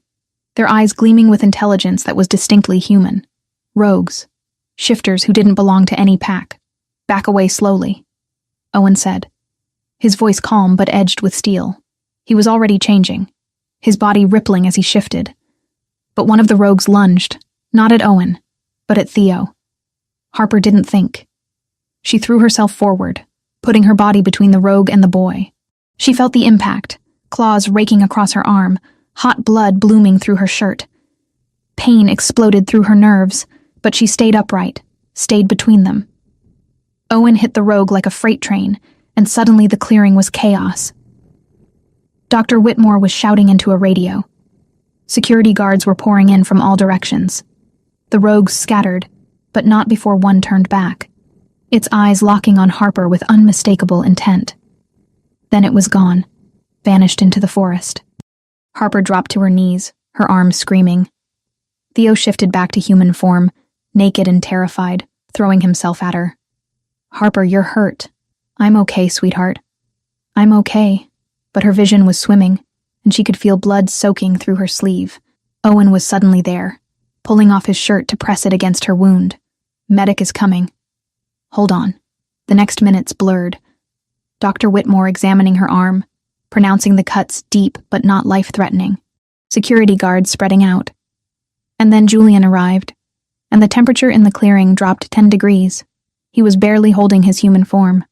their eyes gleaming with intelligence that was distinctly human. Rogues, shifters who didn't belong to any pack. "Back away slowly," Owen said, his voice calm but edged with steel. He was already changing, his body rippling as he shifted. But one of the rogues lunged, not at Owen, but at Theo. Harper didn't think. She threw herself forward, putting her body between the rogue and the boy. She felt the impact, claws raking across her arm, hot blood blooming through her shirt. Pain exploded through her nerves, but she stayed upright, stayed between them. Owen hit the rogue like a freight train, and suddenly the clearing was chaos. Dr. Whitmore was shouting into a radio. Security guards were pouring in from all directions. The rogues scattered, but not before one turned back, its eyes locking on Harper with unmistakable intent. Then it was gone, vanished into the forest. Harper dropped to her knees, her arms screaming. Theo shifted back to human form, naked and terrified, throwing himself at her. "Harper, you're hurt." "I'm okay, sweetheart. I'm okay." But her vision was swimming, and she could feel blood soaking through her sleeve. Owen was suddenly there, pulling off his shirt to press it against her wound. "Medic is coming." "Hold on." The next minutes blurred. Dr. Whitmore examining her arm, pronouncing the cuts deep but not life-threatening. Security guards spreading out. And then Julian arrived, and the temperature in the clearing dropped 10 degrees. He was barely holding his human form.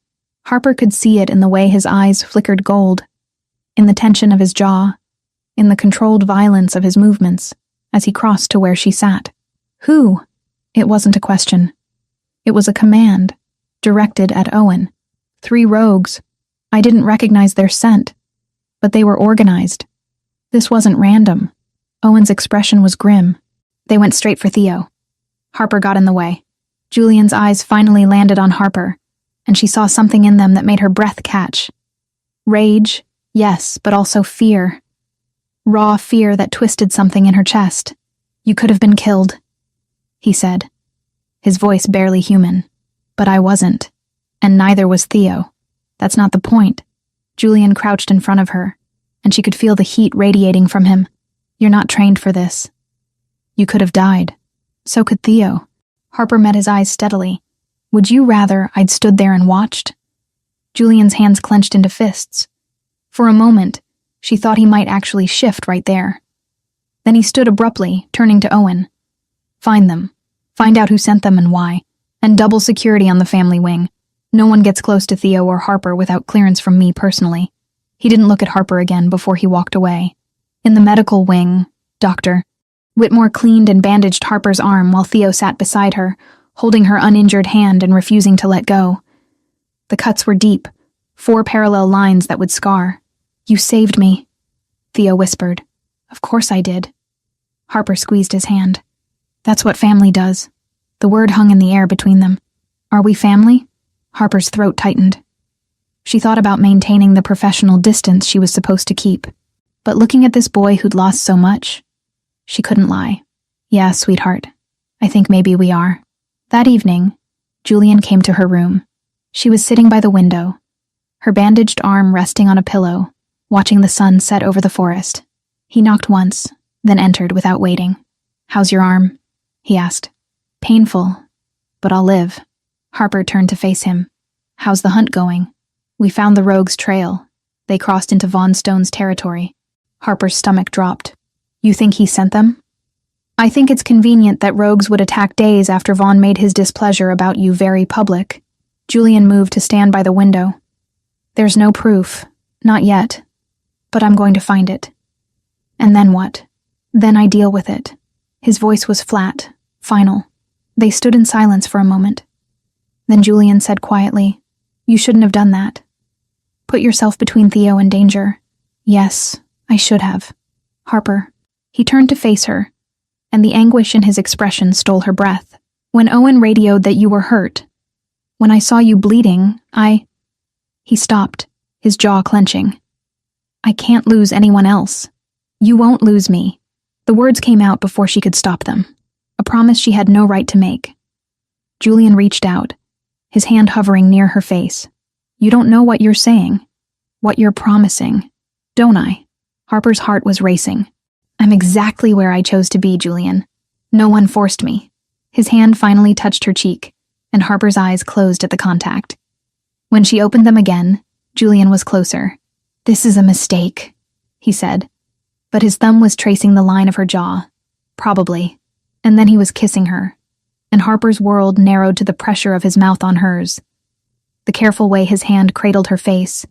Harper could see it in the way his eyes flickered gold, in the tension of his jaw, in the controlled violence of his movements, as he crossed to where she sat. "Who?" It wasn't a question. It was a command, directed at Owen. 3 rogues. I didn't recognize their scent, but they were organized. This wasn't random. Owen's expression was grim. They went straight for Theo. Harper got in the way. Julian's eyes finally landed on Harper, and she saw something in them that made her breath catch. Rage, yes, but also fear. Raw fear that twisted something in her chest. "You could have been killed," he said, his voice barely human. "But I wasn't, and neither was Theo. That's not the point." Julian crouched in front of her, and she could feel the heat radiating from him. "You're not trained for this. You could have died. So could Theo." Harper met his eyes steadily. "Would you rather I'd stood there and watched?" Julian's hands clenched into fists. For a moment, she thought he might actually shift right there. Then he stood abruptly, turning to Owen. "Find them. Find out who sent them and why. And double security on the family wing. No one gets close to Theo or Harper without clearance from me personally." He didn't look at Harper again before he walked away. In the medical wing, Dr. Whitmore cleaned and bandaged Harper's arm while Theo sat beside her, holding her uninjured hand and refusing to let go. The cuts were deep, 4 parallel lines that would scar. "You saved me," Theo whispered. "Of course I did." Harper squeezed his hand. "That's what family does." The word hung in the air between them. "Are we family?" Harper's throat tightened. She thought about maintaining the professional distance she was supposed to keep. But looking at this boy who'd lost so much, she couldn't lie. "Yeah, sweetheart. I think maybe we are." That evening, Julian came to her room. She was sitting by the window, her bandaged arm resting on a pillow, watching the sun set over the forest. He knocked once, then entered without waiting. "How's your arm?" he asked. "Painful, but I'll live." Harper turned to face him. "How's the hunt going?" "We found the rogues' trail. They crossed into Von Stone's territory." Harper's stomach dropped. "You think he sent them?" "I think it's convenient that rogues would attack days after Vaughn made his displeasure about you very public." Julian moved to stand by the window. "There's no proof. Not yet. But I'm going to find it." "And then what?" "Then I deal with it." His voice was flat, final. They stood in silence for a moment. Then Julian said quietly, "You shouldn't have done that. Put yourself between Theo and danger." "Yes, I should have." "Harper." He turned to face her, and the anguish in his expression stole her breath. "When Owen radioed that you were hurt, when I saw you bleeding, He stopped, his jaw clenching. "I can't lose anyone else. You won't lose me." The words came out before she could stop them, a promise she had no right to make. Julian reached out, his hand hovering near her face. "You don't know what you're saying, what you're promising, don't I?" Harper's heart was racing. "I'm exactly where I chose to be, Julian. No one forced me." His hand finally touched her cheek, and Harper's eyes closed at the contact. When she opened them again, Julian was closer. "This is a mistake," he said, but his thumb was tracing the line of her jaw. "Probably." And then he was kissing her, and Harper's world narrowed to the pressure of his mouth on hers. The careful way his hand cradled her face.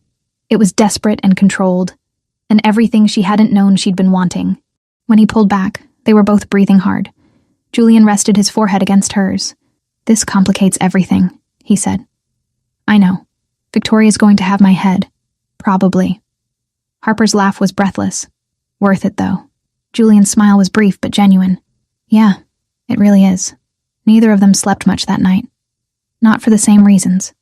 It was desperate and controlled, and everything she hadn't known she'd been wanting. When he pulled back, they were both breathing hard. Julian rested his forehead against hers. "This complicates everything," he said. "I know. Victoria's going to have my head. Probably." Harper's laugh was breathless. "Worth it, though." Julian's smile was brief but genuine. "Yeah, it really is." Neither of them slept much that night. Not for the same reasons,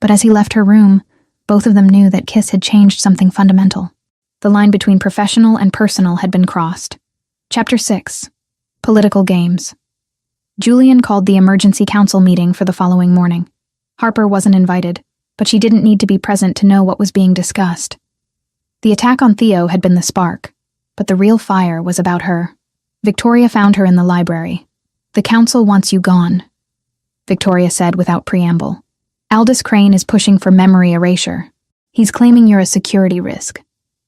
but as he left her room, both of them knew that Kiss had changed something fundamental. The line between professional and personal had been crossed. Chapter 6. Political Games. Julian called the emergency council meeting for the following morning. Harper wasn't invited, but she didn't need to be present to know what was being discussed. The attack on Theo had been the spark, but the real fire was about her. Victoria found her in the library. "The council wants you gone," Victoria said without preamble. "Aldous Crane is pushing for memory erasure. He's claiming you're a security risk."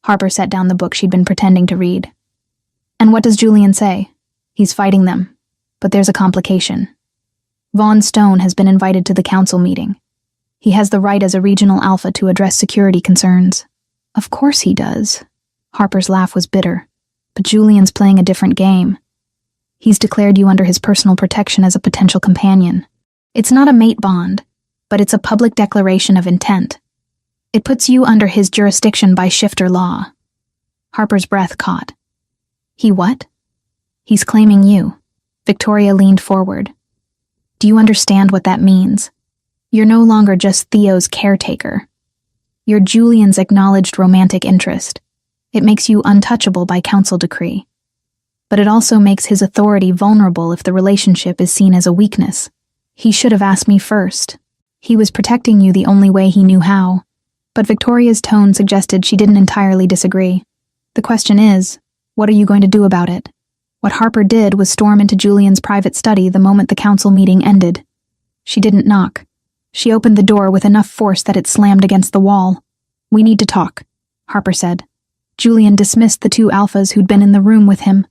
Harper set down the book she'd been pretending to read. "And what does Julian say?" "He's fighting them. But there's a complication. Von Stone has been invited to the council meeting. He has the right as a regional alpha to address security concerns." "Of course he does." Harper's laugh was bitter. "But Julian's playing a different game. He's declared you under his personal protection as a potential companion. It's not a mate bond, but it's a public declaration of intent. It puts you under his jurisdiction by shifter law." Harper's breath caught. "He what?" "He's claiming you." Victoria leaned forward, Do you understand what that means? You're no longer just Theo's caretaker. You're Julian's acknowledged romantic interest. It makes you untouchable by council decree. But it also makes his authority vulnerable if the relationship is seen as a weakness. He should have asked me first. He was protecting you the only way he knew how. But Victoria's tone suggested she didn't entirely disagree. The question is, what are you going to do about it? What Harper did was storm into Julian's private study the moment the council meeting ended. She didn't knock. She opened the door with enough force that it slammed against the wall. "We need to talk," Harper said. Julian dismissed the two alphas who'd been in the room with him.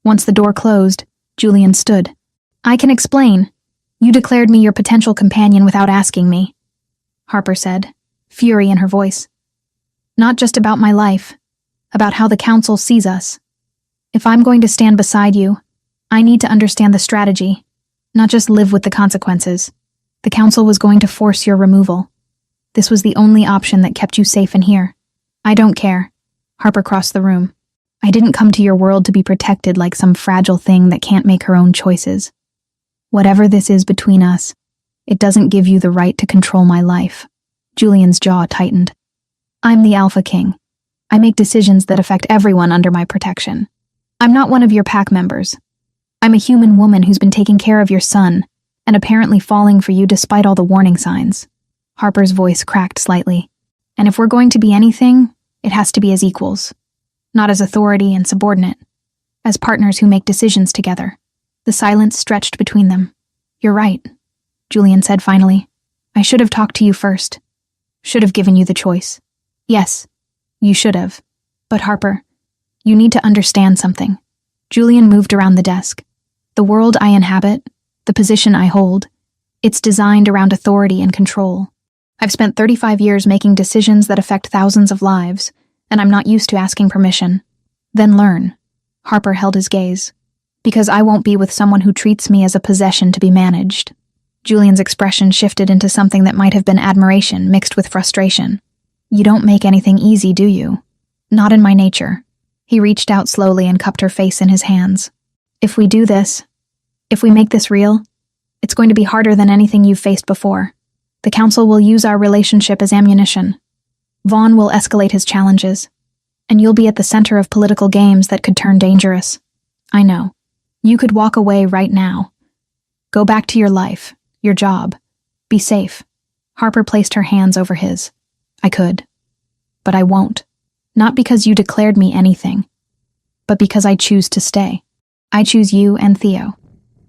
Once the door closed, Julian stood. "I can explain. You declared me your potential companion without asking me," Harper said, fury in her voice. "Not just about my life, about how the council sees us. If I'm going to stand beside you, I need to understand the strategy, not just live with the consequences. The council was going to force your removal. This was the only option that kept you safe in here. I don't care." Harper crossed the room. "I didn't come to your world to be protected like some fragile thing that can't make her own choices. Whatever this is between us, it doesn't give you the right to control my life." Julian's jaw tightened. "I'm the Alpha King. I make decisions that affect everyone under my protection. I'm not one of your pack members. I'm a human woman who's been taking care of your son, and apparently falling for you despite all the warning signs." Harper's voice cracked slightly. "And if we're going to be anything, it has to be as equals. Not as authority and subordinate. As partners who make decisions together." The silence stretched between them. "You're right," Julian said finally. "I should have talked to you first. Should have given you the choice. Yes, you should have. But Harper, you need to understand something." Julian moved around the desk. "The world I inhabit, the position I hold, it's designed around authority and control. I've spent 35 years making decisions that affect thousands of lives, and I'm not used to asking permission." "Then learn." Harper held his gaze. "Because I won't be with someone who treats me as a possession to be managed." Julian's expression shifted into something that might have been admiration mixed with frustration. "You don't make anything easy, do you?" "Not in my nature." He reached out slowly and cupped her face in his hands. "If we do this, if we make this real, it's going to be harder than anything you've faced before. The council will use our relationship as ammunition. Vaughn will escalate his challenges, and you'll be at the center of political games that could turn dangerous. I know. You could walk away right now. Go back to your life, your job. Be safe." Harper placed her hands over his. "I could. But I won't. Not because you declared me anything, but because I choose to stay. I choose you and Theo,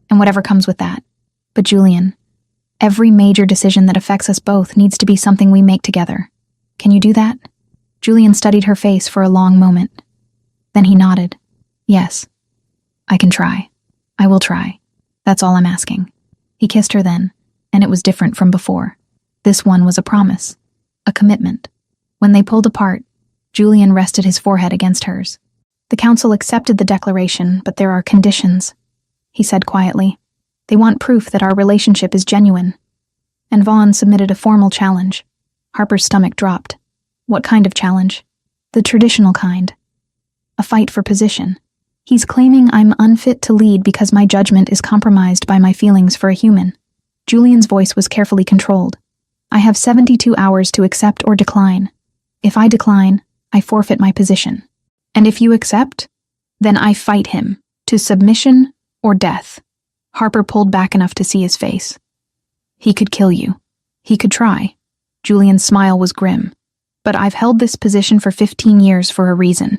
and whatever comes with that. But Julian, every major decision that affects us both needs to be something we make together. Can you do that?" Julian studied her face for a long moment. Then he nodded. "Yes, I can try. I will try. That's all I'm asking." He kissed her then, and it was different from before. This one was a promise, a commitment. When they pulled apart, Julian rested his forehead against hers. "The council accepted the declaration, but there are conditions," he said quietly. "They want proof that our relationship is genuine." And Vaughn submitted a formal challenge. Harper's stomach dropped. What kind of challenge? The traditional kind. A fight for position. "He's claiming I'm unfit to lead because my judgment is compromised by my feelings for a human." Julian's voice was carefully controlled. "I have 72 hours to accept or decline. If I decline, I forfeit my position. And if you accept, then I fight him, to submission or death." Harper pulled back enough to see his face. "He could kill you. He could try." Julian's smile was grim. "But I've held this position for 15 years for a reason.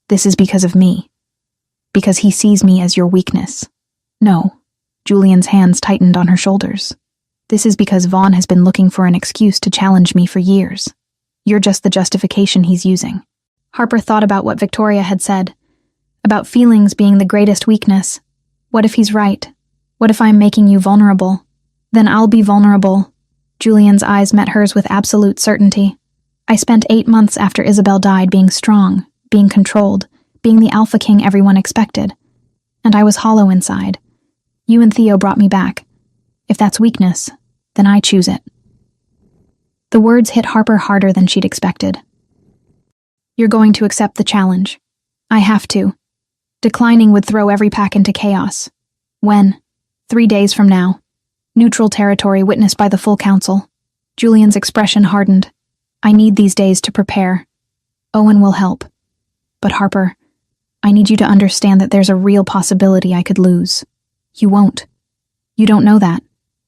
This is because of me. Because he sees me as your weakness." "No." Julian's hands tightened on her shoulders. "This is because Vaughn has been looking for an excuse to challenge me for years. You're just the justification he's using." Harper thought about what Victoria had said, about feelings being the greatest weakness. What if he's right? What if I'm making you vulnerable? Then I'll be vulnerable. Julian's eyes met hers with absolute certainty. "I spent 8 months after Isabel died being strong, being controlled, being the Alpha King everyone expected. And I was hollow inside. You and Theo brought me back. If that's weakness, then I choose it." The words hit Harper harder than she'd expected. "You're going to accept the challenge. I have to. Declining would throw every pack into chaos. When? 3 days from now. Neutral territory witnessed by the full council. Julian's expression hardened. I need these days to prepare. Owen will help. But Harper, I need you to understand that there's a real possibility I could lose. You won't. You don't know that.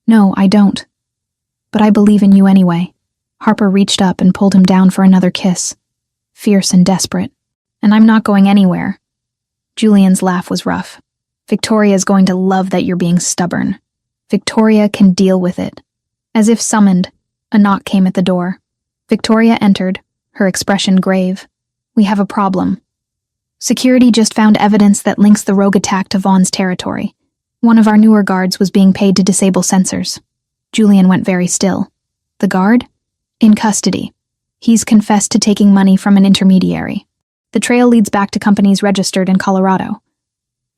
No, I don't. But I believe in you anyway. Harper reached up and pulled him down for another kiss. Fierce and desperate. And I'm not going anywhere. Julian's laugh was rough. Victoria's going to love that you're being stubborn. Victoria can deal with it. As if summoned, a knock came at the door. Victoria entered, her expression grave. We have a problem. Security just found evidence that links the rogue attack to Vaughn's territory. One of our newer guards was being paid to disable sensors. Julian went very still. The guard? In custody. He's confessed to taking money from an intermediary. The trail leads back to companies registered in Colorado.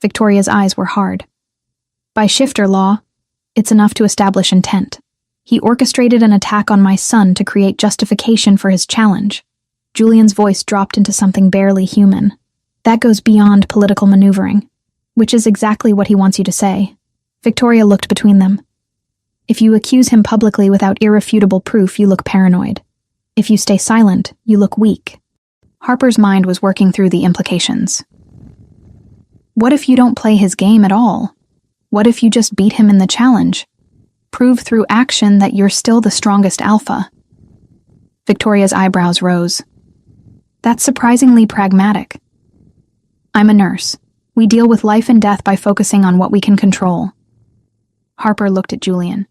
Victoria's eyes were hard. By shifter law, it's enough to establish intent. He orchestrated an attack on my son to create justification for his challenge. Julian's voice dropped into something barely human. That goes beyond political maneuvering, which is exactly what he wants you to say. Victoria looked between them. If you accuse him publicly without irrefutable proof, you look paranoid. If you stay silent, you look weak. Harper's mind was working through the implications. What if you don't play his game at all? What if you just beat him in the challenge? Prove through action that you're still the strongest alpha. Victoria's eyebrows rose. That's surprisingly pragmatic. I'm a nurse. We deal with life and death by focusing on what we can control. Harper looked at Julian.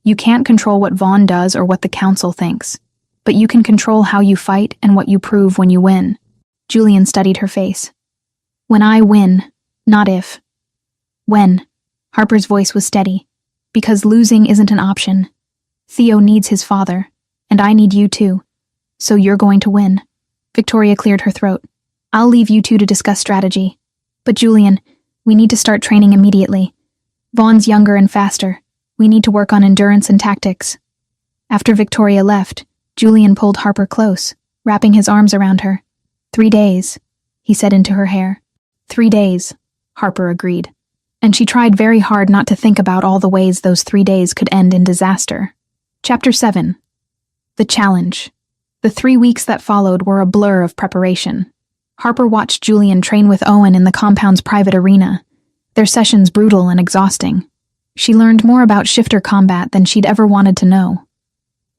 You can't control what Vaughn does or what the council thinks, but you can control how you fight and what you prove when you win. Julian studied her face. When I win, not if. When. Harper's voice was steady. Because losing isn't an option. Theo needs his father, and I need you too. So you're going to win. Victoria cleared her throat. I'll leave you two to discuss strategy. But Julian, we need to start training immediately. Vaughn's younger and faster. We need to work on endurance and tactics. After Victoria left, Julian pulled Harper close, wrapping his arms around her. 3 days, he said into her hair. 3 days, Harper agreed. And she tried very hard not to think about all the ways those 3 days could end in disaster. Chapter 7. The Challenge. The 3 weeks that followed were a blur of preparation. Harper watched Julian train with Owen in the compound's private arena, their sessions brutal and exhausting. She learned more about shifter combat than she'd ever wanted to know.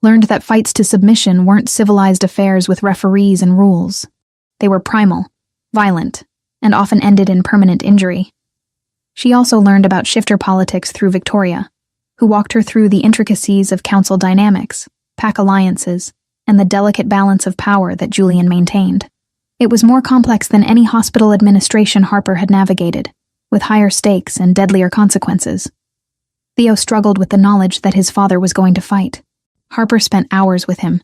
Learned that fights to submission weren't civilized affairs with referees and rules. They were primal, violent, and often ended in permanent injury. She also learned about shifter politics through Victoria, who walked her through the intricacies of council dynamics, pack alliances, and the delicate balance of power that Julian maintained. It was more complex than any hospital administration Harper had navigated, with higher stakes and deadlier consequences. Theo struggled with the knowledge that his father was going to fight. Harper spent hours with him,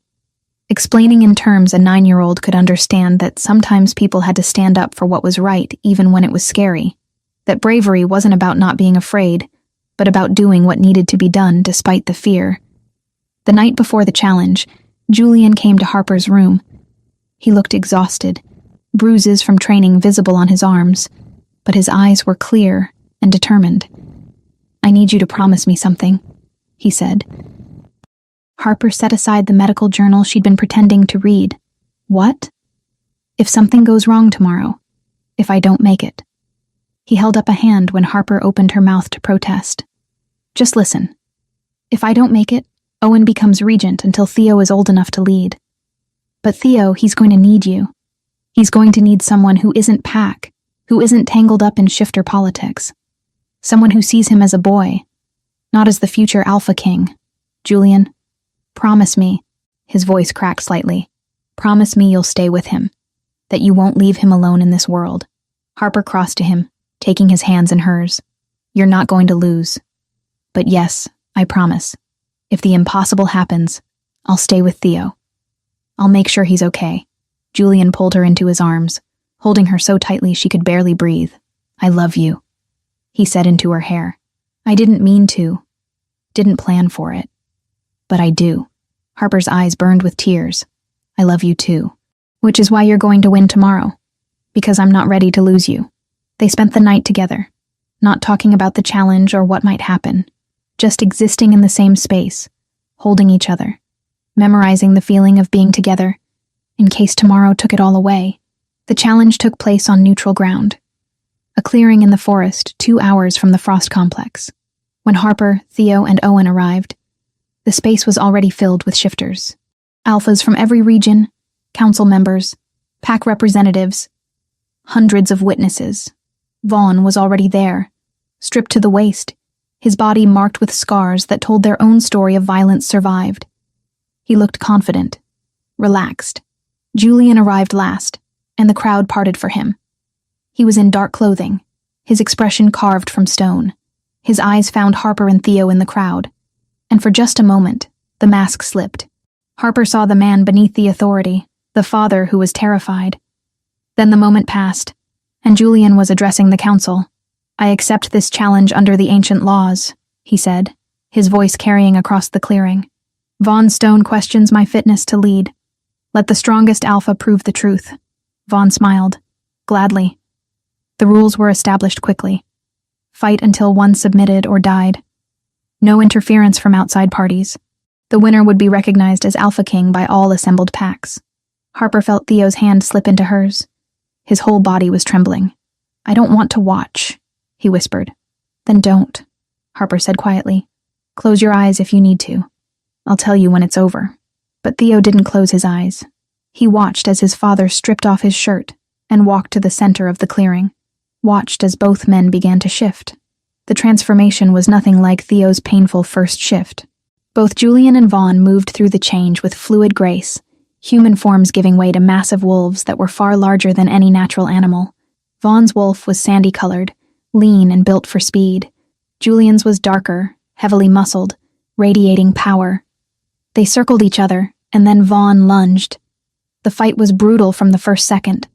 explaining in terms a 9-year-old could understand that sometimes people had to stand up for what was right even when it was scary. That bravery wasn't about not being afraid, but about doing what needed to be done despite the fear. The night before the challenge, Julian came to Harper's room. He looked exhausted, bruises from training visible on his arms, but his eyes were clear and determined. I need you to promise me something, he said. Harper set aside the medical journal she'd been pretending to read. What? If something goes wrong tomorrow, if I don't make it. He held up a hand when Harper opened her mouth to protest. Just listen. If I don't make it, Owen becomes regent until Theo is old enough to lead. But Theo, he's going to need you. He's going to need someone who isn't Pack, who isn't tangled up in shifter politics. Someone who sees him as a boy, not as the future Alpha King. Julian, promise me, his voice cracked slightly. Promise me you'll stay with him, that you won't leave him alone in this world. Harper crossed to him, taking his hands in hers. You're not going to lose. But yes, I promise. If the impossible happens, I'll stay with Theo. I'll make sure he's okay. Julian pulled her into his arms, holding her so tightly she could barely breathe. I love you, he said into her hair. I didn't mean to. Didn't plan for it. But I do. Harper's eyes burned with tears. I love you too. Which is why you're going to win tomorrow. Because I'm not ready to lose you. They spent the night together, not talking about the challenge or what might happen, just existing in the same space, holding each other, memorizing the feeling of being together, in case tomorrow took it all away. The challenge took place on neutral ground, a clearing in the forest 2 hours from the Frost Complex. When Harper, Theo, and Owen arrived, the space was already filled with shifters. Alphas from every region, council members, pack representatives, hundreds of witnesses. Vaughn was already there, stripped to the waist, his body marked with scars that told their own story of violence survived. He looked confident, relaxed. Julian arrived last, and the crowd parted for him. He was in dark clothing, his expression carved from stone. His eyes found Harper and Theo in the crowd, and for just a moment, the mask slipped. Harper saw the man beneath the authority, the father who was terrified. Then the moment passed, and Julian was addressing the council. "I accept this challenge under the ancient laws," he said, his voice carrying across the clearing. "Vaughn Stone questions my fitness to lead. Let the strongest alpha prove the truth." Vaughn smiled. "Gladly." The rules were established quickly. Fight until one submitted or died. No interference from outside parties. The winner would be recognized as Alpha King by all assembled packs. Harper felt Theo's hand slip into hers. His whole body was trembling. "I don't want to watch," he whispered. "Then don't," Harper said quietly. "Close your eyes if you need to. I'll tell you when it's over." But Theo didn't close his eyes. He watched as his father stripped off his shirt and walked to the center of the clearing, watched as both men began to shift. The transformation was nothing like Theo's painful first shift. Both Julian and Vaughn moved through the change with fluid grace, human forms giving way to massive wolves that were far larger than any natural animal. Vaughn's wolf was sandy-colored, lean and built for speed. Julian's was darker, heavily muscled, radiating power. They circled each other, and then Vaughn lunged. The fight was brutal from the first second.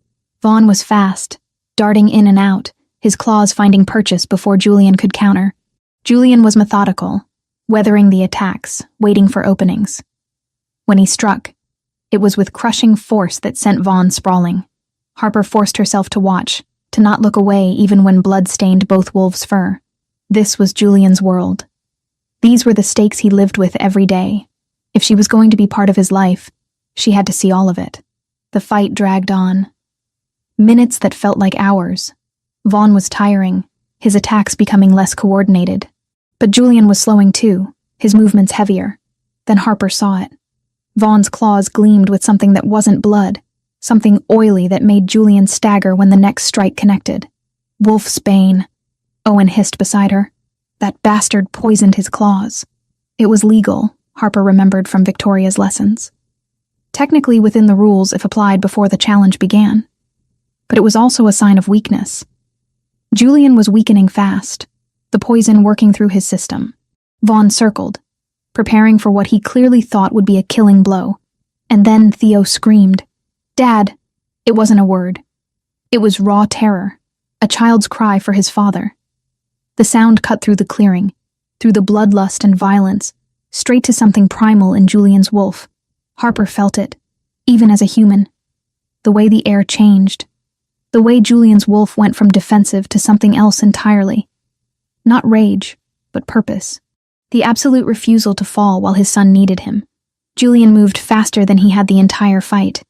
Vaughn was fast, darting in and out, his claws finding purchase before Julian could counter. Julian was methodical, weathering the attacks, waiting for openings. When he struck, it was with crushing force that sent Vaughn sprawling. Harper forced herself to watch, to not look away even when blood stained both wolves' fur. This was Julian's world. These were the stakes he lived with every day. If she was going to be part of his life, she had to see all of it. The fight dragged on. Minutes that felt like hours. Vaughn was tiring, his attacks becoming less coordinated. But Julian was slowing too, his movements heavier. Then Harper saw it. Vaughn's claws gleamed with something that wasn't blood, something oily that made Julian stagger when the next strike connected. "Wolf's bane," Owen hissed beside her. "That bastard poisoned his claws." It was legal, Harper remembered from Victoria's lessons. Technically within the rules if applied before the challenge began. But it was also a sign of weakness. Julian was weakening fast, the poison working through his system. Vaughn circled, preparing for what he clearly thought would be a killing blow. And then Theo screamed. "Dad!" It wasn't a word. It was raw terror, a child's cry for his father. The sound cut through the clearing, through the bloodlust and violence, straight to something primal in Julian's wolf. Harper felt it, even as a human. The way the air changed. The way Julian's wolf went from defensive to something else entirely. Not rage, but purpose. The absolute refusal to fall while his son needed him. Julian moved faster than he had the entire fight.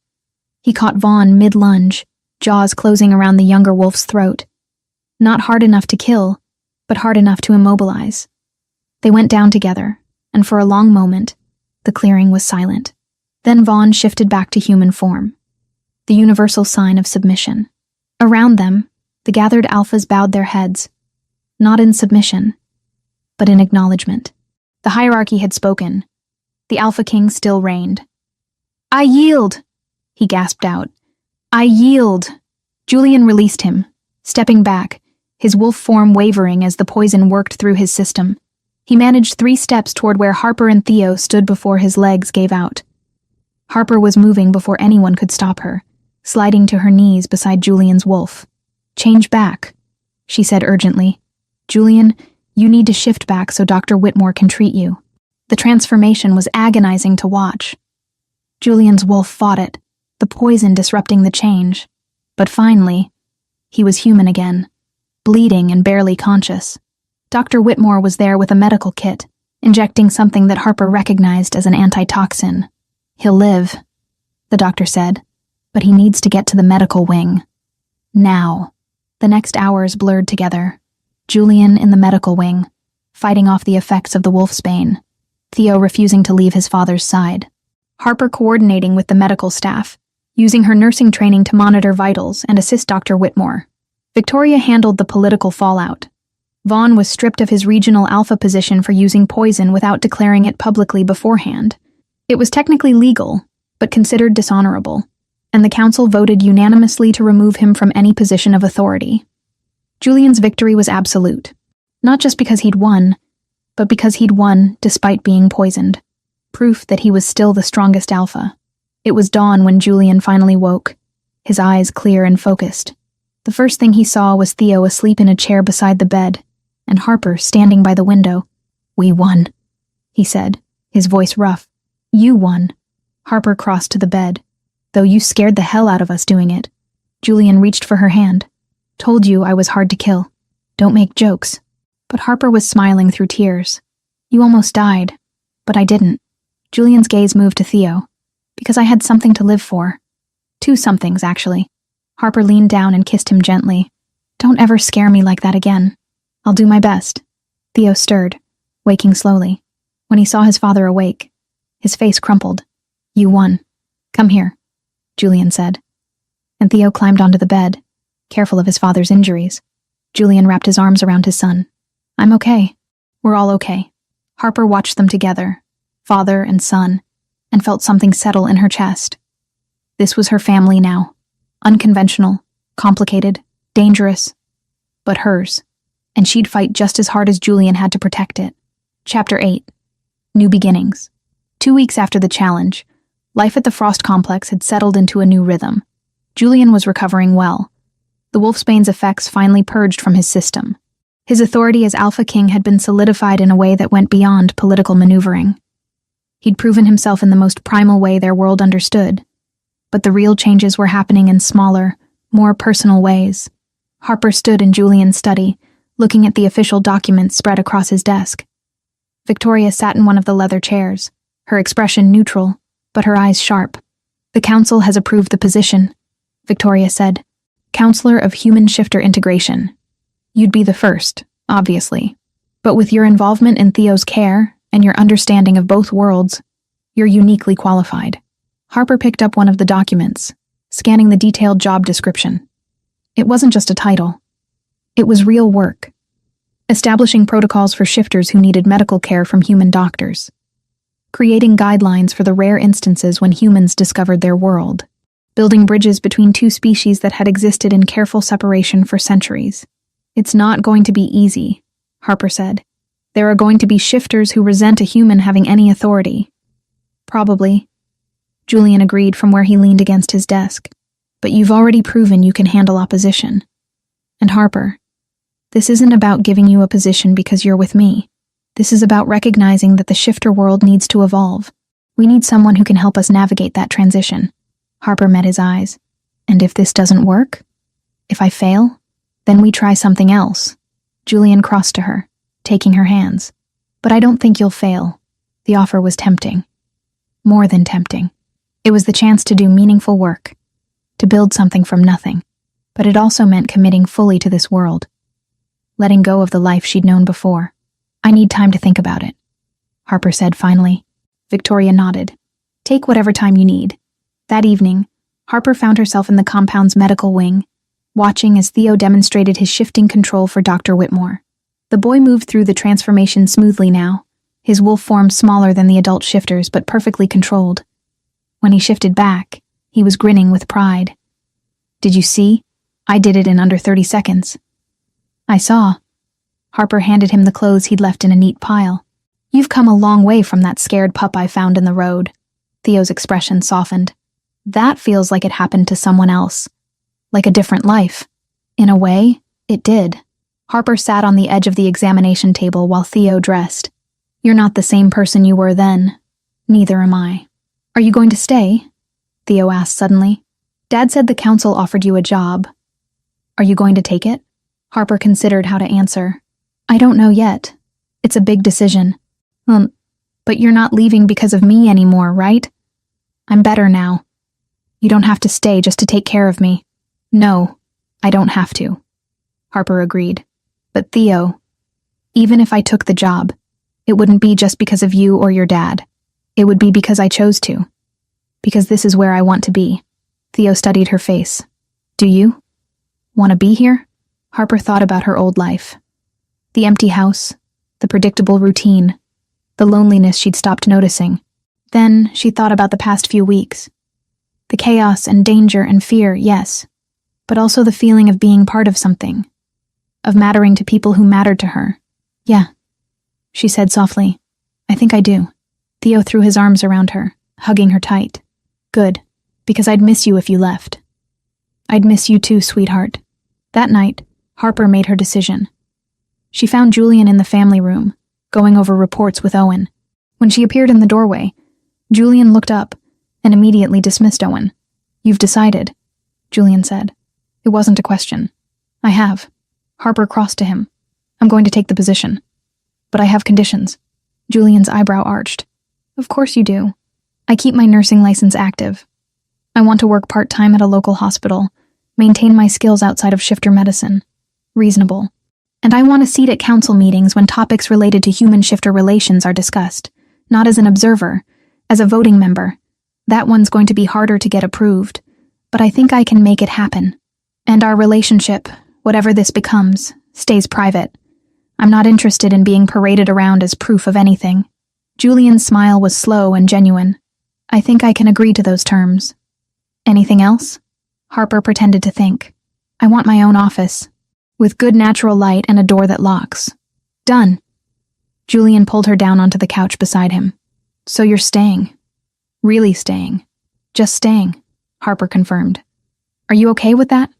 He caught Vaughn mid-lunge, jaws closing around the younger wolf's throat. Not hard enough to kill, but hard enough to immobilize. They went down together, and for a long moment, the clearing was silent. Then Vaughn shifted back to human form, the universal sign of submission. Around them, the gathered alphas bowed their heads, not in submission, but in acknowledgement. The hierarchy had spoken. The Alpha King still reigned. "I yield," he gasped out. "I yield." Julian released him, stepping back, his wolf form wavering as the poison worked through his system. He managed 3 steps toward where Harper and Theo stood before his legs gave out. Harper was moving before anyone could stop her, sliding to her knees beside Julian's wolf. "Change back," she said urgently. "Julian, you need to shift back so Dr. Whitmore can treat you." The transformation was agonizing to watch. Julian's wolf fought it, the poison disrupting the change. But finally, he was human again, bleeding and barely conscious. Dr. Whitmore was there with a medical kit, injecting something that Harper recognized as an antitoxin. "He'll live," the doctor said, "but he needs to get to the medical wing. Now." The next hours blurred together. Julian in the medical wing, fighting off the effects of the wolfsbane. Theo refusing to leave his father's side. Harper coordinating with the medical staff, using her nursing training to monitor vitals and assist Dr. Whitmore. Victoria handled the political fallout. Vaughn was stripped of his regional alpha position for using poison without declaring it publicly beforehand. It was technically legal, but considered dishonorable, and the council voted unanimously to remove him from any position of authority. Julian's victory was absolute, not just because he'd won, but because he'd won despite being poisoned. Proof that he was still the strongest alpha. It was dawn when Julian finally woke, his eyes clear and focused. The first thing he saw was Theo asleep in a chair beside the bed, and Harper standing by the window. "We won," he said, his voice rough. "You won." Harper crossed to the bed. "Though you scared the hell out of us doing it." Julian reached for her hand. "Told you I was hard to kill. Don't make jokes." But Harper was smiling through tears. "You almost died, but I didn't." Julian's gaze moved to Theo. "Because I had something to live for. Two somethings, actually." Harper leaned down and kissed him gently. "Don't ever scare me like that again. I'll do my best." Theo stirred, waking slowly. When he saw his father awake, his face crumpled. "You won. Come here," Julian said. And Theo climbed onto the bed, careful of his father's injuries. Julian wrapped his arms around his son. "I'm okay. We're all okay." Harper watched them together, father and son, and felt something settle in her chest. This was her family now. Unconventional, complicated, dangerous, but hers. And she'd fight just as hard as Julian had to protect it. Chapter 8. New Beginnings. 2 weeks after the challenge, life at the Frost Complex had settled into a new rhythm. Julian was recovering well. The wolfsbane's effects finally purged from his system. His authority as Alpha King had been solidified in a way that went beyond political maneuvering. He'd proven himself in the most primal way their world understood. But the real changes were happening in smaller, more personal ways. Harper stood in Julian's study, looking at the official documents spread across his desk. Victoria sat in one of the leather chairs, her expression neutral, but her eyes sharp. "The council has approved the position," Victoria said. "Counselor of Human Shifter Integration. You'd be the first, obviously. But with your involvement in Theo's care and your understanding of both worlds, you're uniquely qualified." Harper picked up one of the documents, scanning the detailed job description. It wasn't just a title. It was real work. Establishing protocols for shifters who needed medical care from human doctors. Creating guidelines for the rare instances when humans discovered their world. Building bridges between two species that had existed in careful separation for centuries. "It's not going to be easy," Harper said. "There are going to be shifters who resent a human having any authority." "Probably," Julian agreed from where he leaned against his desk. "But you've already proven you can handle opposition. And Harper, this isn't about giving you a position because you're with me. This is about recognizing that the shifter world needs to evolve. We need someone who can help us navigate that transition." Harper met his eyes. "And if this doesn't work? If I fail? Then we try something else." Julian crossed to her, taking her hands. "But I don't think you'll fail." The offer was tempting. More than tempting. It was the chance to do meaningful work, to build something from nothing. But it also meant committing fully to this world. Letting go of the life she'd known before. "I need time to think about it," Harper said finally. Victoria nodded. "Take whatever time you need." That evening, Harper found herself in the compound's medical wing, watching as Theo demonstrated his shifting control for Dr. Whitmore. The boy moved through the transformation smoothly now, his wolf form smaller than the adult shifters but perfectly controlled. When he shifted back, he was grinning with pride. "Did you see? I did it in under 30 seconds. "I saw." Harper handed him the clothes he'd left in a neat pile. "You've come a long way from that scared pup I found in the road." Theo's expression softened. "That feels like it happened to someone else. Like a different life." In a way, it did. Harper sat on the edge of the examination table while Theo dressed. "You're not the same person you were then. Neither am I." "Are you going to stay?" Theo asked suddenly. "Dad said the council offered you a job. Are you going to take it?" Harper considered how to answer. I don't know yet. It's a big decision. But you're not leaving because of me anymore, right? I'm better now. You don't have to stay just to take care of me. No, I don't have to. Harper agreed. But Theo, even if I took the job, it wouldn't be just because of you or your dad. It would be because I chose to. Because this is where I want to be. Theo studied her face. Do you? Want to be here? Harper thought about her old life. The empty house, the predictable routine, the loneliness she'd stopped noticing. Then she thought about the past few weeks. The chaos and danger and fear, yes, but also the feeling of being part of something, of mattering to people who mattered to her. Yeah, she said softly. I think I do. Theo threw his arms around her, hugging her tight. Good, because I'd miss you if you left. I'd miss you too, sweetheart. That night, Harper made her decision. She found Julian in the family room, going over reports with Owen. When she appeared in the doorway, Julian looked up and immediately dismissed Owen. You've decided, Julian said. It wasn't a question. I have. Harper crossed to him. I'm going to take the position. But I have conditions. Julian's eyebrow arched. Of course you do. I keep my nursing license active. I want to work part-time at a local hospital, maintain my skills outside of shifter medicine. Reasonable. And I want a seat at council meetings when topics related to human-shifter relations are discussed, not as an observer, as a voting member. That one's going to be harder to get approved, but I think I can make it happen. And our relationship, whatever this becomes, stays private. I'm not interested in being paraded around as proof of anything. Julian's smile was slow and genuine. I think I can agree to those terms. Anything else? Harper pretended to think. I want my own office, with good natural light and a door that locks. Done. Julian pulled her down onto the couch beside him. So you're staying. Really staying. Just staying, Harper confirmed. Are you okay with that?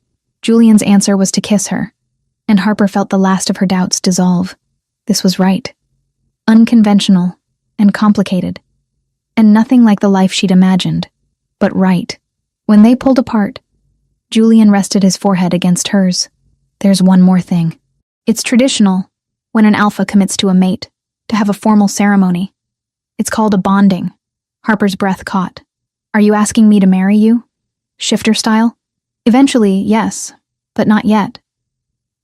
Julian's answer was to kiss her, and Harper felt the last of her doubts dissolve. This was right. Unconventional and complicated, and nothing like the life she'd imagined, but right. When they pulled apart, Julian rested his forehead against hers. There's one more thing. It's traditional, when an alpha commits to a mate, to have a formal ceremony. It's called a bonding. Harper's breath caught. Are you asking me to marry you? Shifter style? Eventually, yes, but not yet.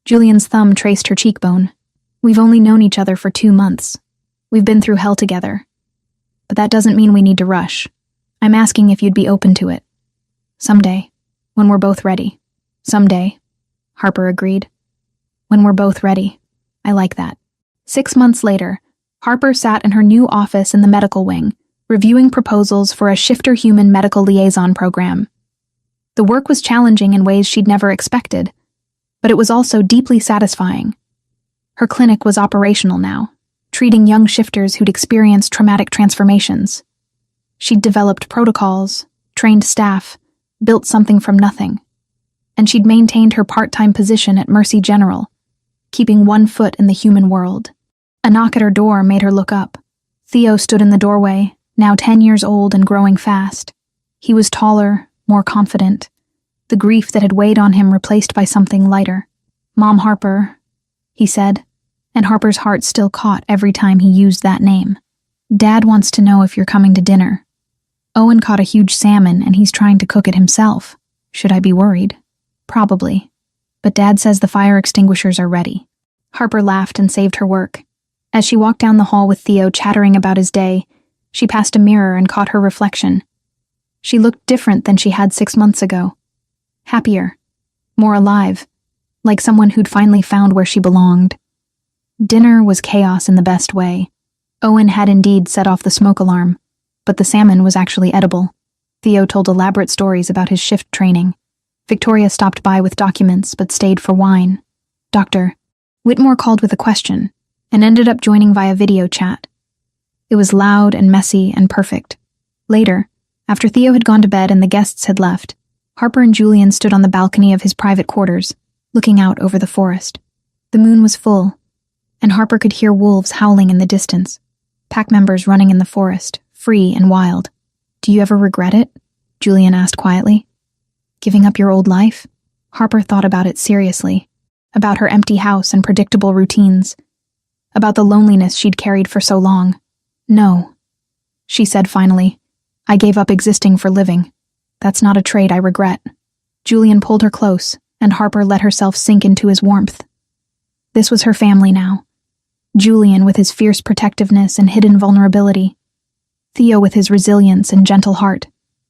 Julian's thumb traced her cheekbone. We've only known each other for 2 months. We've been through hell together. But that doesn't mean we need to rush. I'm asking if you'd be open to it. Someday, when we're both ready. Someday, Harper agreed. When we're both ready. I like that. 6 months later, Harper sat in her new office in the medical wing, reviewing proposals for a shifter human medical liaison program. The work was challenging in ways she'd never expected, but it was also deeply satisfying. Her clinic was operational now, treating young shifters who'd experienced traumatic transformations. She'd developed protocols, trained staff, built something from nothing. And she'd maintained her part-time position at Mercy General, keeping one foot in the human world. A knock at her door made her look up. Theo stood in the doorway, now 10 years old and growing fast. He was taller, more confident, the grief that had weighed on him replaced by something lighter. Mom Harper, he said, and Harper's heart still caught every time he used that name. Dad wants to know if you're coming to dinner. Owen caught a huge salmon and he's trying to cook it himself. Should I be worried? Probably. But Dad says the fire extinguishers are ready. Harper laughed and saved her work. As she walked down the hall with Theo chattering about his day, she passed a mirror and caught her reflection. She looked different than she had 6 months ago. Happier. More alive. Like someone who'd finally found where she belonged. Dinner was chaos in the best way. Owen had indeed set off the smoke alarm, but the salmon was actually edible. Theo told elaborate stories about his shift training. Victoria stopped by with documents but stayed for wine. Dr. Whitmore called with a question and ended up joining via video chat. It was loud and messy and perfect. Later, after Theo had gone to bed and the guests had left, Harper and Julian stood on the balcony of his private quarters, looking out over the forest. The moon was full, and Harper could hear wolves howling in the distance, pack members running in the forest, free and wild. Do you ever regret it? Julian asked quietly. Giving up your old life? Harper thought about it seriously, about her empty house and predictable routines, about the loneliness she'd carried for so long. "No," she said finally. "I gave up existing for living. That's not a trait I regret." Julian pulled her close, and Harper let herself sink into his warmth. This was her family now. Julian with his fierce protectiveness and hidden vulnerability. Theo with his resilience and gentle heart.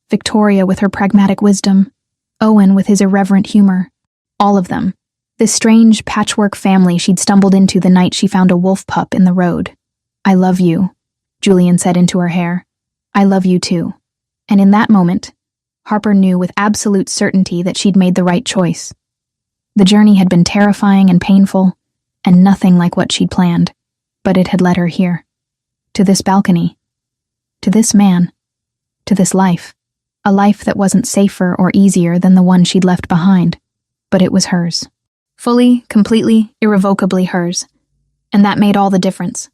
Victoria with her pragmatic wisdom. Owen with his irreverent humor. All of them. This strange patchwork family she'd stumbled into the night she found a wolf pup in the road. "I love you," Julian said into her hair. "I love you too." And in that moment, Harper knew with absolute certainty that she'd made the right choice. The journey had been terrifying and painful, and nothing like what she'd planned, but it had led her here. To this balcony. To this man. To this life. A life that wasn't safer or easier than the one she'd left behind, but it was hers. Fully, completely, irrevocably hers. And that made all the difference.